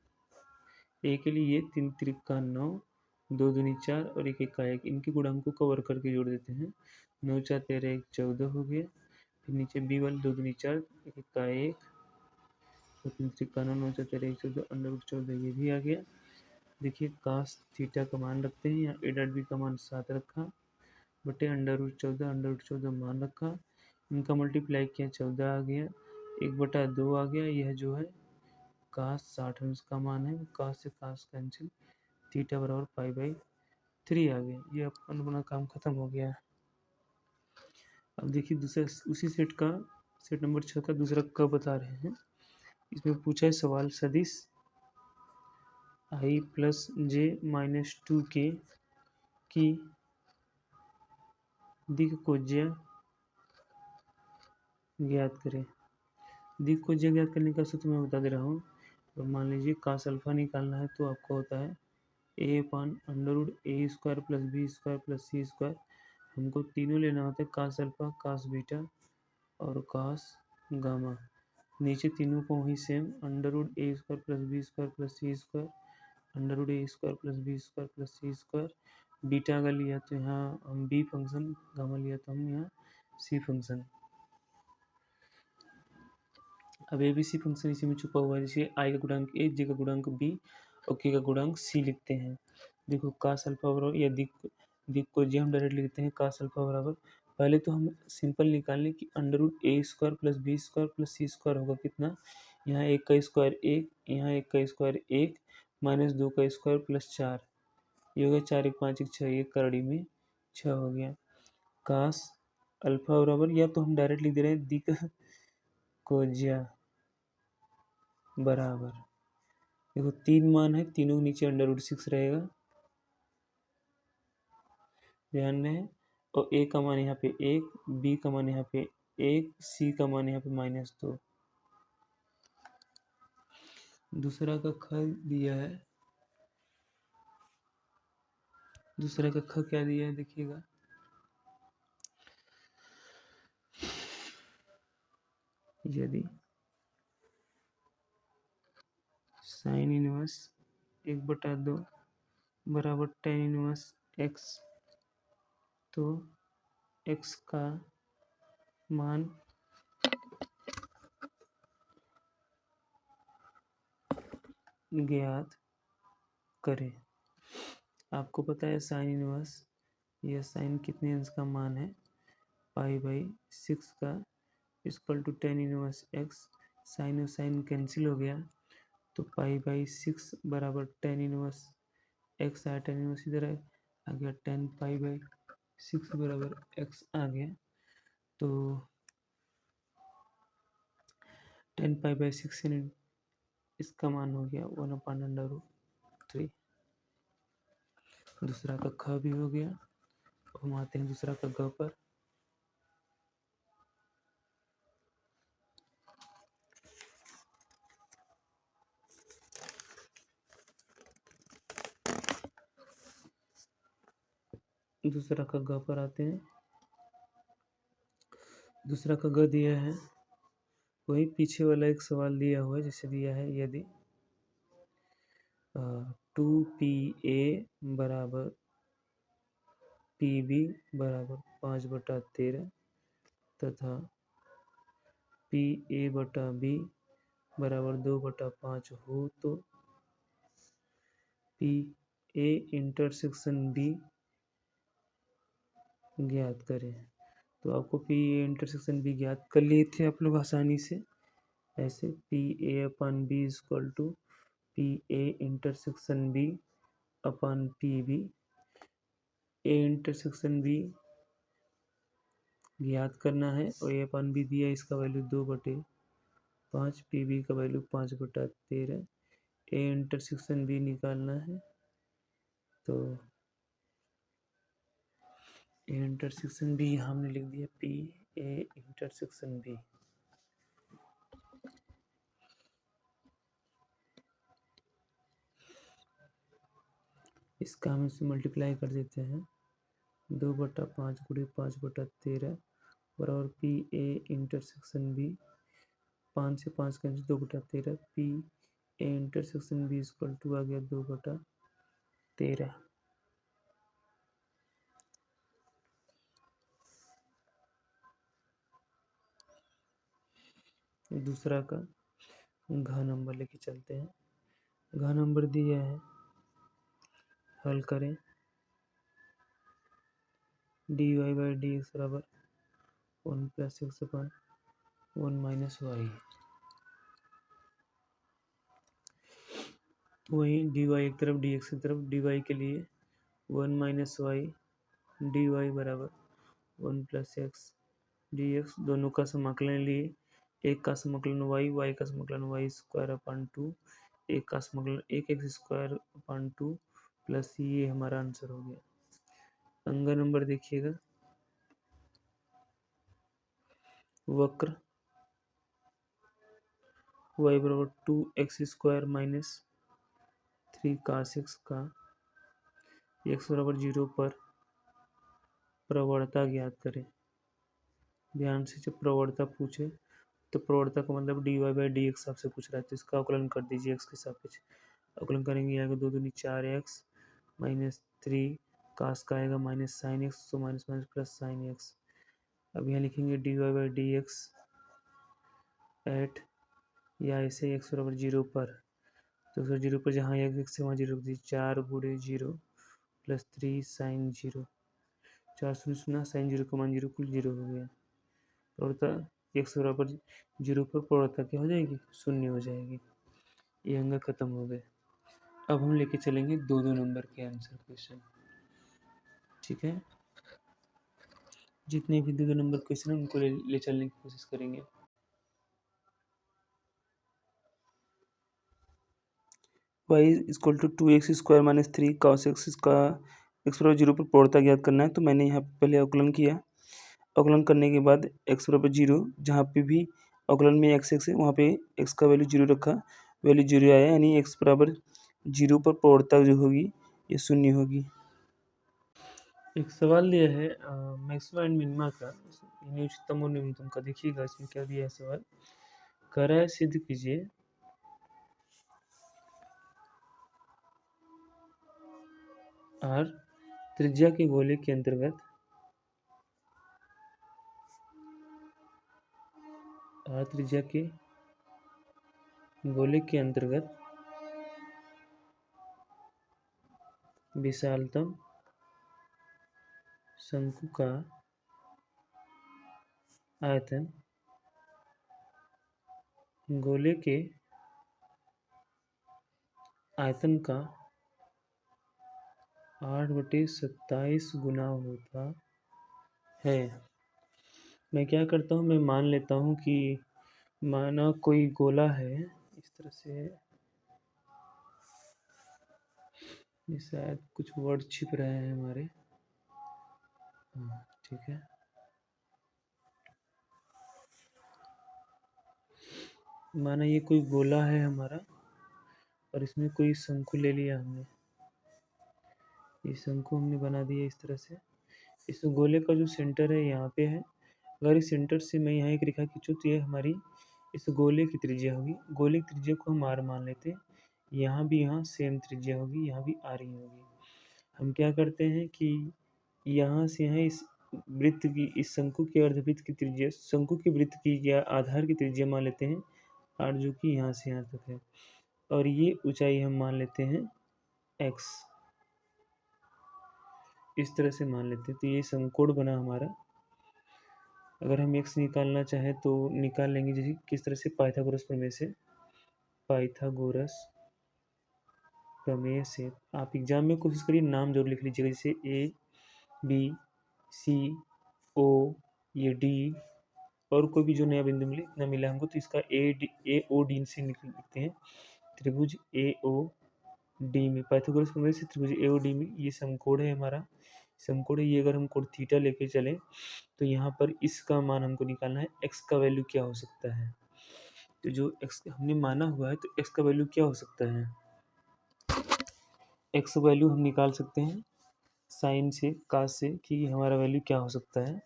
ए के लिए ये 3 त्रिका 9, 2 दूनी 4 और 1 1 का 1, इनके गुणांकों को वर्ग करके जोड़ देते हैं, 9 4 13 1 14 हो गया। फिर नीचे बी वाले 2 दूनी 4, 1 1 का 1, 3 त्रिका 9, 9 4 13 1 14, अंडर 14 ये भी आ गया। देखिए कास थीटा का मान रखते हैं, यहाँ ए डॉट बी का मान 7 रखा, बटे अंडर रूट 14 मान रखा, इनका मल्टीप्लाई किया 14 आ गया, 1/2 आ गया। यह जो है cos 60 अंश का मान है, cos से cos कैंसिल, थीटा बराबर पाई/3 आ गया। ये अपना काम खत्म हो गया। अब देखिए दूसरा उसी सेट नंबर 6 का दूसरा क बता रहे हैं। इसमें पूछा है सवाल सदिश i plus j minus 2k की दिक्कोज्या ज्ञात करें। दिक्कोज्या ज्ञात करने का सूत्र मैं बता दे रहा हूँ। तो मान लीजिए cos अल्फा निकालना है तो आपको होता है a/√a² plus b² plus c²। हमको तीनों लेना होता है, cos अल्फा, cos बीटा और cos गामा। नीचे तीनों को वही same √a² plus b² plus c², √a² plus b² plus c²। Beta अगर लिया तो यहाँ हम b फंक्शन, गामा लिया तो हम यहाँ c फंक्शन। अब ए बी सी फंक्शन इसी में छुपा हुआ है। जैसे आई का गुणांक ए, जे का गुणांक बी और के का गुणांक सी लिखते हैं। देखो cos अल्फा बराबर या दिक को जे हम डायरेक्ट लिखते हैं cos अल्फा बराबर, पहले तो हम सिंपल निकाल लें कि √a² plus b² plus c² होगा कितना। यहाँ 1 का स्क्वायर 1, यहाँ 1 का स्क्वायर 1 माइनस 2 का स्क्वायर प्लस 4, ये हो गया 4 1 5 1 6, 1 करड़ी में 6 हो गया। cos अल्फा बराबर, या तो हम डायरेक्ट लिख दे रहे हैं दिक कोज्या बराबर, देखो 3 मान है, तीनों के नीचे √6 रहेगा, ध्यान रहे। और a का मान यहाँ पे 1, b का मान यहाँ पे 1, c का मान यहाँ पे -2। दूसरा का ख दिया है, दूसरा का ख क्या दिया है देखिएगा। यदि साइन इनवर्स 1/2 बराबर tan इनवर्स x, तो x का मान ज्ञात करें। आपको पता है साइन इनवर्स, यह साइन कितने अंश का मान है, पाई/6 का, equal to tan inverse x। Sine और साइन कैंसिल हो गया तो पाई/6 बराबर tan इनवर्स x आया, tan इनवर्स इधर आ गया, tan पाई/6 बराबर x आ गया। तो tan पाई/6 इसका मान हो गया 1/√3। दूसरा का ख भी हो गया। हम आते हैं दूसरा का ग पर। दूसरा का ग पर आते हैं। दूसरा का ग दिया है, वही पीछे वाला एक सवाल दिया हुआ है, जैसे दिया है यदि 2PA बराबर PB बराबर 5/13 तथा PA/B बराबर 2/5 हो तो PA इंटरसेक्शन B ज्ञात करें। तो आपको PA इंटरसेक्शन B ज्ञात कर लिए थे आप लोग आसानी से, ऐसे PA/B equal to PA intersection B upon PB। A intersection B ज्ञात करना है और A/B दिया, इसका वैल्यू 2/5, PB का वैल्यू 5/13। A इंटरसेक्शन B निकालना है तो A इंटरसेक्शन B यहाँ हमने लिख दिया PA इंटरसेक्शन B। इसका हम इसे मल्टीप्लाई कर देते हैं, 2/5 गुणे 5/13 बराबर PA इंटरसेक्शन B, 5 से 5 cancel, 2/13, PA intersection B equal to आ गया 2/13। दूसरा का घ नंबर लेके चलते हैं। घ नंबर दिया है, हल करें। dy/dx बराबर 1 + x अपन 1 - y। वहीं dy एक तरफ dx की तरफ, dy के लिए 1 - y dy बराबर 1 + x dx, दोनों का समाकलन लिए, एक का समाकलन y का समाकलन y² 2, एक का समाकलन 1x² 2 प्लस ये हमारा आंसर हो गया। अंगा नंबर देखिएगा, वक्र y बराबर 2x² - 3 cos x का x बराबर 0 पर प्रवणता ज्ञात करें। ध्यान से, जब प्रवणता पूछे तो प्रवणता का मतलब dy/dx आपसे पूछ रहा है, तो इसका अवकलन कर दीजिए x के सापेक्ष। अवकलन करेंगे, आएगा 2 दूनी 4x - 3 cos का आएगा -sin x, तो minus minus plus sin x। अब यहाँ लिखेंगे dy/dx एट, या ऐसे x बराबर 0 पर, तो फिर 0 पर जहाँ x से वहाँ 0 रख दीजिए, 4 × 0 + 3 sin 0, 4 0 sin 0 का मान 0 कुल 0 हो गया। प्रवणता x बराबर 0 पर प्रवणता क्या हो जाएगी, 0 हो जाएगी। ये अंग खत्म हो गए। अब हम लेके चलेंगे 2-2 नंबर के आंसर क्वेश्चन, ठीक है। जितने भी 2-2 नंबर क्वेश्चन है उनको ले चलने की कोशिश करेंगे। y = 2x² - 3 cos x का x बराबर 0 पर प्रवणता ज्ञात करना है। तो मैंने यहाँ पहले अवकलन किया, अवकलन करने के बाद x बराबर 0, जहाँ पे भी अवकलन में x है वहाँ पे x का वैल्यू 0 रखा, वैल्यू 0 आया, यानी x बराबर 0 पर प्रवणता जो होगी ये 0 होगी। एक सवाल दिया है मैक्सिमा एंड मिनिमा का, यानी उच्चतम और न्यूनतम का। देखिएगा इसमें क्या दिया है सवाल, कह रहा है सिद्ध कीजिए r त्रिज्या के गोले के अंतर्गत त्रिज्या के गोले के अंतर्गत विशालतम शंकु का आयतन गोले के आयतन का 8/27 गुना होता है। मैं क्या करता हूँ, मैं मान लेता हूँ कि माना कोई गोला है इस तरह से, ये शायद कुछ वर्ड छिप रहे हैं हमारे, ठीक है। माना ये कोई गोला है हमारा और इसमें कोई शंकु ले लिया हमने, ये शंकु हमने बना दिया इस तरह से। इस गोले का जो सेंटर है यहाँ पे है, अगर इस सेंटर से मैं यहाँ एक रेखा खींचूँ तो ये हमारी इस गोले की त्रिज्या होगी। गोले की त्रिज्या को हम r मान लेते हैं, यहाँ भी यहाँ सेम त्रिज्या होगी, यहाँ भी r ही होगी। हम क्या करते हैं कि यहाँ से यहाँ इस वृत्त की, इस शंकु के अर्धवृत्त की त्रिज्या, शंकु के वृत्त की या आधार की त्रिज्या मान लेते हैं r, जो कि यहाँ से यहाँ तक है, और ये ऊंचाई हम मान लेते हैं x, इस तरह से मान लेते हैं। तो ये समकोण बना हमारा। अगर हम x निकालना चाहें तो निकाल लेंगे, जैसे किस तरह से, पाइथागोरस प्रमेय से। पाइथागोरस प्रमेय से आप एग्जाम में कोशिश करिए नाम जरूर लिख लीजिएगा, जैसे A B C O, ये D, और कोई भी जो नया बिंदु मिले, इतना मिला हमको तो इसका AOD से लिखते हैं। त्रिभुज AOD में, पाइथागोरस प्रमेय से त्रिभुज AOD में ये समकोण है हमारा, समकोण है ये। अगर हम कोण थीटा लेके चलें तो यहाँ पर इसका मान हमको निकालना है, x का वैल्यू क्या हो सकता है। तो जो x हमने माना हुआ है, तो x का वैल्यू क्या हो सकता है, x वैल्यू हम निकाल सकते हैं साइन से, कास से, कि हमारा वैल्यू क्या हो सकता है।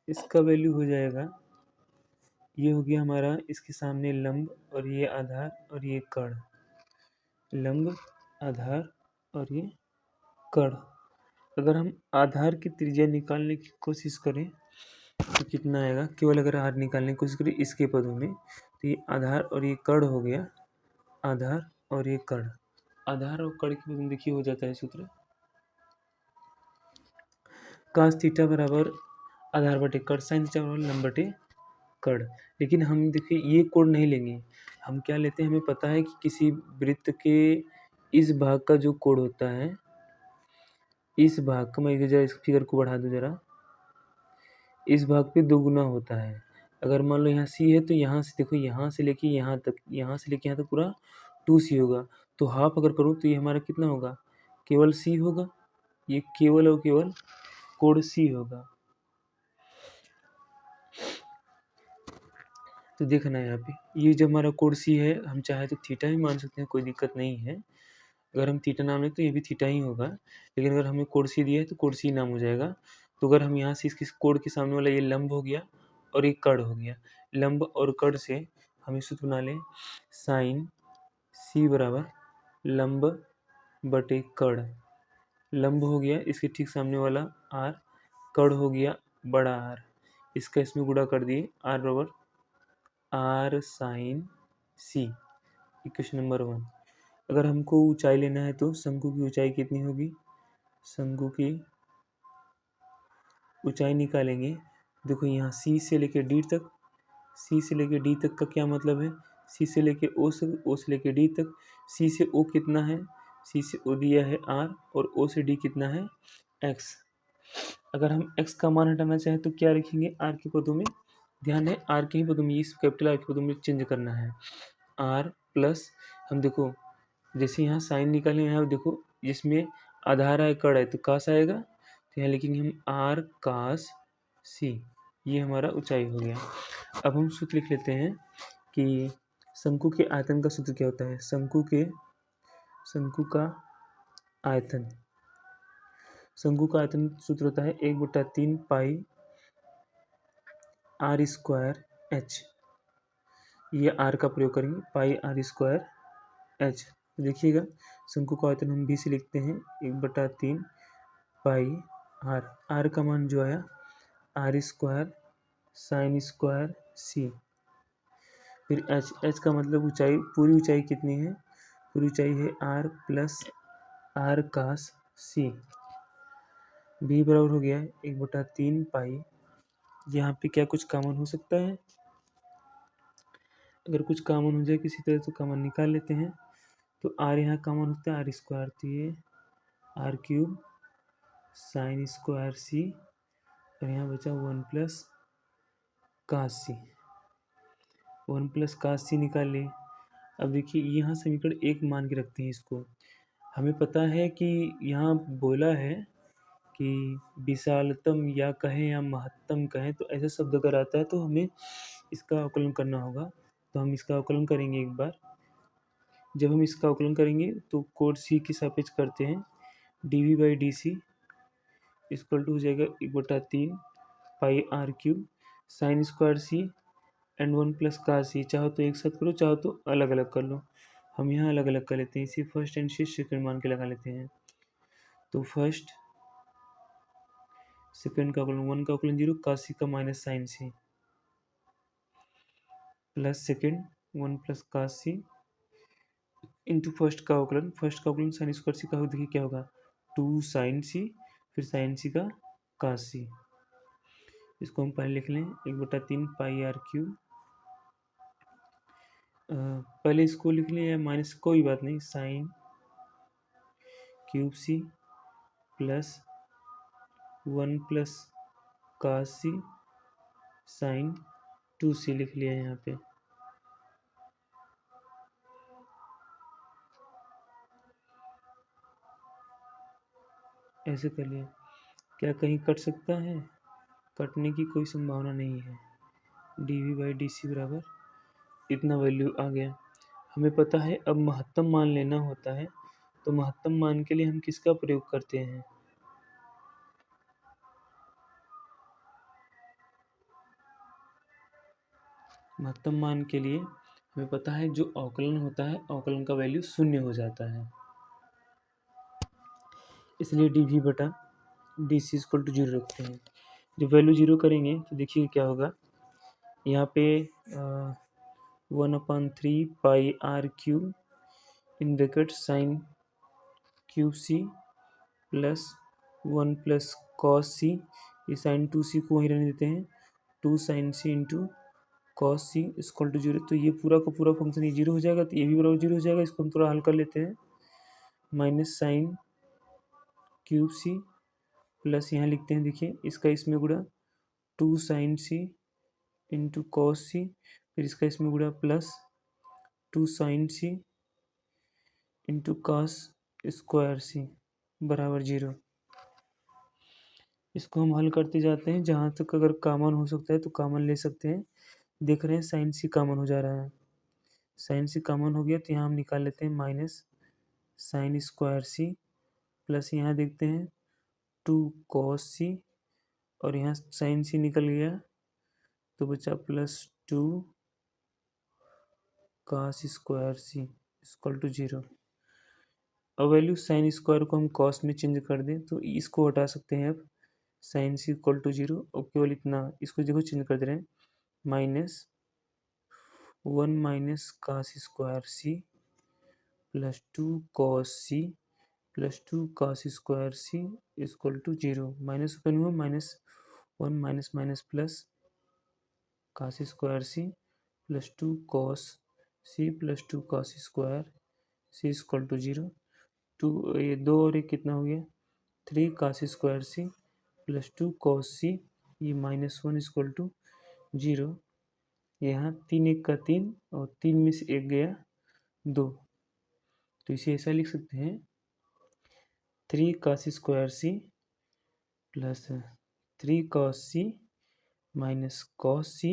इसका वैल्यू हो जाएगा, ये हो गया हमारा इसके सामने लंब, और ये आधार, और ये कर्ण, लंब, आधार और ये कर्ण। अगर हम आधार की त्रिज्या निकालने की कोशिश करें तो कितना आएगा, केवल अगर r निकालने की कोशिश करें इसके पदों में, तो ये आधार और ये कर्ण हो गया, आधार और ये कर्ण। आधार और कर्ण के पदों में देखिए हो जाता है सूत्र कास थीटा बराबर आधार बटे कड़, साइन थीटा बराबर लंब बटे कड़। लेकिन हम देखिए ये कोण नहीं लेंगे, हम क्या लेते हैं, हमें पता है कि किसी वृत्त के इस भाग का जो कोण होता है, इस भाग का, मैं जरा इस फिगर को बढ़ा दूं जरा, इस भाग पे 2 गुना होता है। अगर मान लो यहाँ सी है तो यहाँ से देखो, यहाँ से लेके यहाँ तक, यहाँ से लेके यहाँ तक पूरा 2c होगा। तो हाफ अगर करूँ तो ये हमारा कितना होगा, केवल c होगा। ये केवल और केवल कोण c होगा। तो देखना यहाँ पे, ये जब हमारा कोण c है, हम चाहे तो थीटा भी मान सकते हैं, कोई दिक्कत नहीं है। अगर हम थीटा नाम लें तो ये भी थीटा ही होगा, लेकिन अगर हमें कोण c दिया है तो कोण c नाम हो जाएगा। तो अगर हम यहाँ से इसके कोण के सामने वाला ये लंब हो गया और एक कड़ हो गया, लंब और कड़ से हम इस सूत्र बना लें, साइन c बराबर लंब बटे कड़। लंब हो गया इसके ठीक सामने वाला r, कड़ हो गया बड़ा R, इसका इसमें गुणा कर दिए, r बराबर r sine c, equation number 1। अगर हमको ऊंचाई लेना है तो शंकु की ऊंचाई कितनी होगी, शंकु की ऊंचाई निकालेंगे। देखो यहाँ C से लेके D तक, C से लेके D तक का क्या मतलब है, C से लेके O से, O से लेके D तक। C से O कितना है, C से O दिया है R, और O से D कितना है X। अगर हम x का मान हटाना चाहें तो क्या लिखेंगे, r के पदों में, ध्यान है r के ही पदों में, इस कैपिटल R के पदों में चेंज करना है। r प्लस, हम देखो जैसे यहाँ साइन निकालें, यहाँ देखो जिसमें आधार है कड़ है तो कास आएगा, तो यहाँ लिखेंगे हम r कास c, ये हमारा ऊंचाई हो गया। अब हम सूत्र लिख लेते हैं कि शंकु के आयतन का सूत्र क्या होता है, शंकु का आयतन, शंकु का आयतन सूत्र होता है 1/3 पाई r स्क्वायर h। ये r का प्रयोग करेंगे, पाई r स्क्वायर h। देखिएगा शंकु का आयतन हम भी से लिखते हैं 1/3 पाई r का मान जो आया r square sine square c, फिर h का मतलब ऊंचाई, पूरी ऊंचाई कितनी है, पूरी ऊंचाई है r प्लस r कास c। b बराबर हो गया 1/3 पाई, यहाँ पे क्या कुछ कॉमन हो सकता है, अगर कुछ कॉमन हो जाए किसी तरह तो कॉमन निकाल लेते हैं। तो r यहाँ कॉमन होता है, r स्क्वायर, तो ये r cube sine square c, और यहाँ बचा 1 plus cos c, 1 plus cos c निकाल लिए। अब देखिए यहाँ समीकरण 1 मान के रखते हैं इसको। हमें पता है कि यहाँ बोला है कि विशालतम या कहें या महत्तम कहें, तो ऐसा शब्द अगर आता है तो हमें इसका अवकलन करना होगा। तो हम इसका अवकलन करेंगे एक बार। जब हम इसका अवकलन करेंगे तो कोड c के सापेक्ष करते हैं, dv/dc इक्वल टू हो जाएगा 1/3 pi r cube sine square c and 1 plus cos c। चाहो तो एक साथ करो, चाहो तो अलग अलग कर लो। हम यहाँ अलग अलग कर लेते हैं, इसी फर्स्ट एंड सेकंड मान के लगा लेते हैं। तो फर्स्ट सेकंड का अवकलन, 1 का अवकलन 0, कास c का minus sine c, plus second 1 plus cos c into first का अवकलन, साइन स्क्वायर c का हो, देखिए क्या होगा 2 साइन c, फिर साइन c का कास c। इसको हम पहले लिख लें 1/3 पाई r क्यूब, पहले इसको लिख लें या माइनस, कोई बात नहीं, sine cube c plus 1 plus cos c sine 2c लिख लिया यहाँ पे। ऐसे कर लिया, क्या कहीं कट सकता है, कटने की कोई संभावना नहीं है। dv/dc बराबर इतना वैल्यू आ गया। हमें पता है अब महत्तम मान लेना होता है, तो महत्तम मान के लिए हम किसका प्रयोग करते हैं, महत्तम मान के लिए हमें पता है जो अवकलन होता है, अवकलन का वैल्यू 0 हो जाता है, इसलिए dv/dc इक्वल टू 0 रखते हैं। जब वैल्यू 0 करेंगे तो देखिए क्या होगा, यहाँ पे 1/3 pi r cube in bracket sine cube c plus 1 plus cos c, ये साइन 2c को वहीं रहने देते हैं, 2 sin c into cos C equal to 0। तो ये पूरा का पूरा फंक्शन ये 0 हो जाएगा, तो ये भी बराबर 0 हो जाएगा। इसको हम थोड़ा हल कर लेते हैं, minus sine cube C plus यहाँ लिखते हैं, देखिए इसका इसमें गुणा 2 sin c into cos c, फिर इसका इसमें गुणा plus 2 sin c into cos square c बराबर 0। इसको हम हल करते जाते हैं, जहाँ तक अगर कॉमन हो सकता है तो कॉमन ले सकते हैं। देख रहे हैं साइन सी कॉमन हो जा रहा है, साइन सी कॉमन हो गया तो यहाँ हम निकाल लेते हैं माइनस साइन स्क्वायर सी प्लस यहाँ देखते हैं 2 कॉस सी और यहाँ साइन सी निकल गया तो बचा plus 2 cos square C equal to 0। अब वैल्यू साइन स्क्वायर को हम कॉस में चेंज कर दें तो इसको हटा सकते हैं। अब साइन सी इक्वल टू 0 और केवल इतना, इसको देखो चेंज कर दे रहे हैं, minus 1 minus cos square C plus 2 cos c plus 2 cos square C equal to 0। Minus open हुआ, minus 1 minus minus plus cos square C plus 2 cos c plus 2 cos square C equal to 0। 2 ये 2 और 1 कितना हो गया, 3 cos square सी plus 2 cos c, ये minus 1 equal to 0। यहाँ 3 1 का 3 और 3 में से 1 गया 2, तो इसे ऐसा लिख सकते हैं 3 cos square C plus 3 cos C minus cos C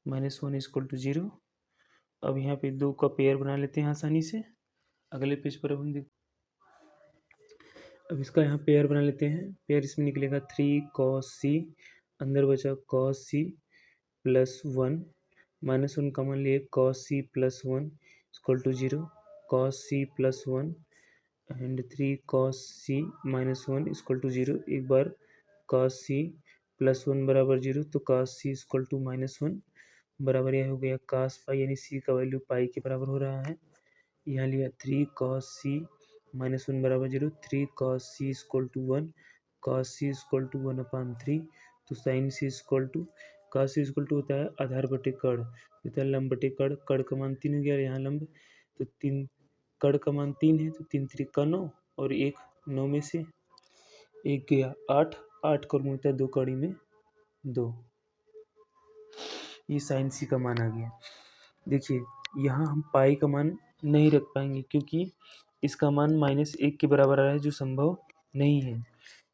minus 1 equal to 0। अब यहाँ पे 2 का पेयर बना लेते हैं आसानी से। अगले पेज पर अब हम देख, अब इसका यहाँ पेयर बना लेते हैं। पेयर इसमें निकलेगा 3 कॉस सी, अंदर बचा cos c plus 1, minus 1 common लिए cos c plus 1 equal to 0, cos c plus 1 and 3 cos C minus 1 equal to 0। एक बार कॉस सी प्लस 1 बराबर 0, तो cos C equal to minus 1 बराबर यह हो गया कॉस पाई, यानी सी का वैल्यू पाई के बराबर हो रहा है। यहाँ लिया 3 कॉस सी माइनस 1 बराबर 0, 3 cos C equal to 1, cos C equal to 1/3, तो sine C equal to, cos C equal to होता है आधार बटे कड़, होता है लंब बटे कड़, कड़ का मान 3 हो गया, यहाँ लंब तो 3, कड़ का मान 3 है तो 3 3 का 9 और 1 9 में से 1 गया 8, 8 का होता है 2 कड़ी में 2, ये साइन सी का मान आ गया। देखिए यहाँ हम पाई का मान नहीं रख पाएंगे क्योंकि इसका मान -1 के बराबर आ रहा है, जो संभव नहीं है,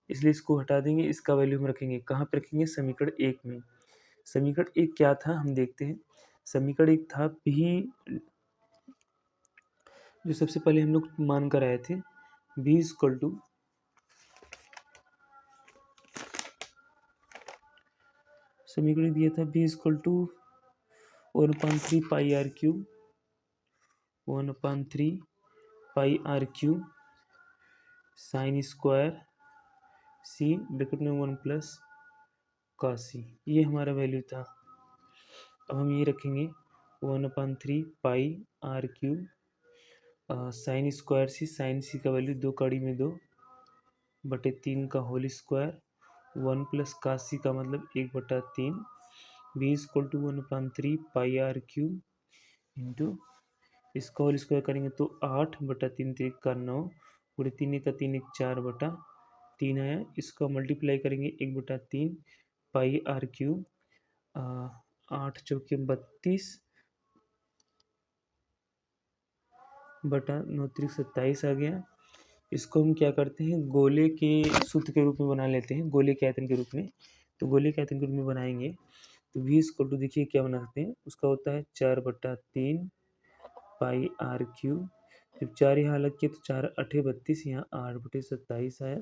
इसलिए इसको हटा देंगे। इसका वैल्यू हम रखेंगे कहाँ पे रखेंगे, समीकरण 1 में। समीकरण 1 क्या था हम देखते हैं। समीकरण 1 था भी, जो सबसे पहले हम लोग मान कर आए थे, b इक्वल टू, समीकरण दिया था b equal to 1/3 pi are cube, 1/3 pi are cube sine square C bracket में 1 प्लस कॉस सी, ये हमारा वैल्यू था। अब हम ये रखेंगे 1/3 pi are cube sine square c, sine c का वैल्यू 2 कड़ी में 2 बटे 3 का whole square, 1 plus cos c का मतलब 1/3, b equal to 1/3 pi are cube into, इसका होल स्क्वायर करेंगे तो 8/3 3 का 9, पूरे 3 का 3 4/3 आया। इसका मल्टीप्लाई करेंगे 1/3 पाई आर क्यूब, 8 चौके 32 बटा 9 3 27 आ गया। इसको हम क्या करते हैं, गोले के सूत्र के रूप में बना लेते हैं, गोले के आयतन के रूप में। तो गोले के आयतन के रूप में बनाएंगे तो v इक्वल टू, देखिए क्या बना सकते हैं, उसका होता है 4/3 पाई आर क्यूब, जब 4 यहाँ अलग किया तो 4 8 32, यहाँ 8/27 आया।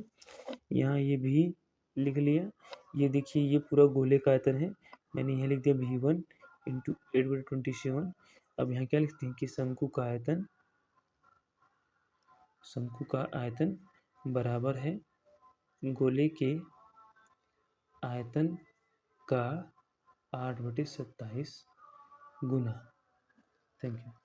यहाँ ये भी लिख लिया। ये देखिए ये पूरा गोले का आयतन है, मैंने यहाँ लिख दिया v1 इंटू 8/27। अब यहाँ क्या लिखते हैं कि शंकु का आयतन बराबर है गोले के आयतन का 8/27 गुना। Thank you.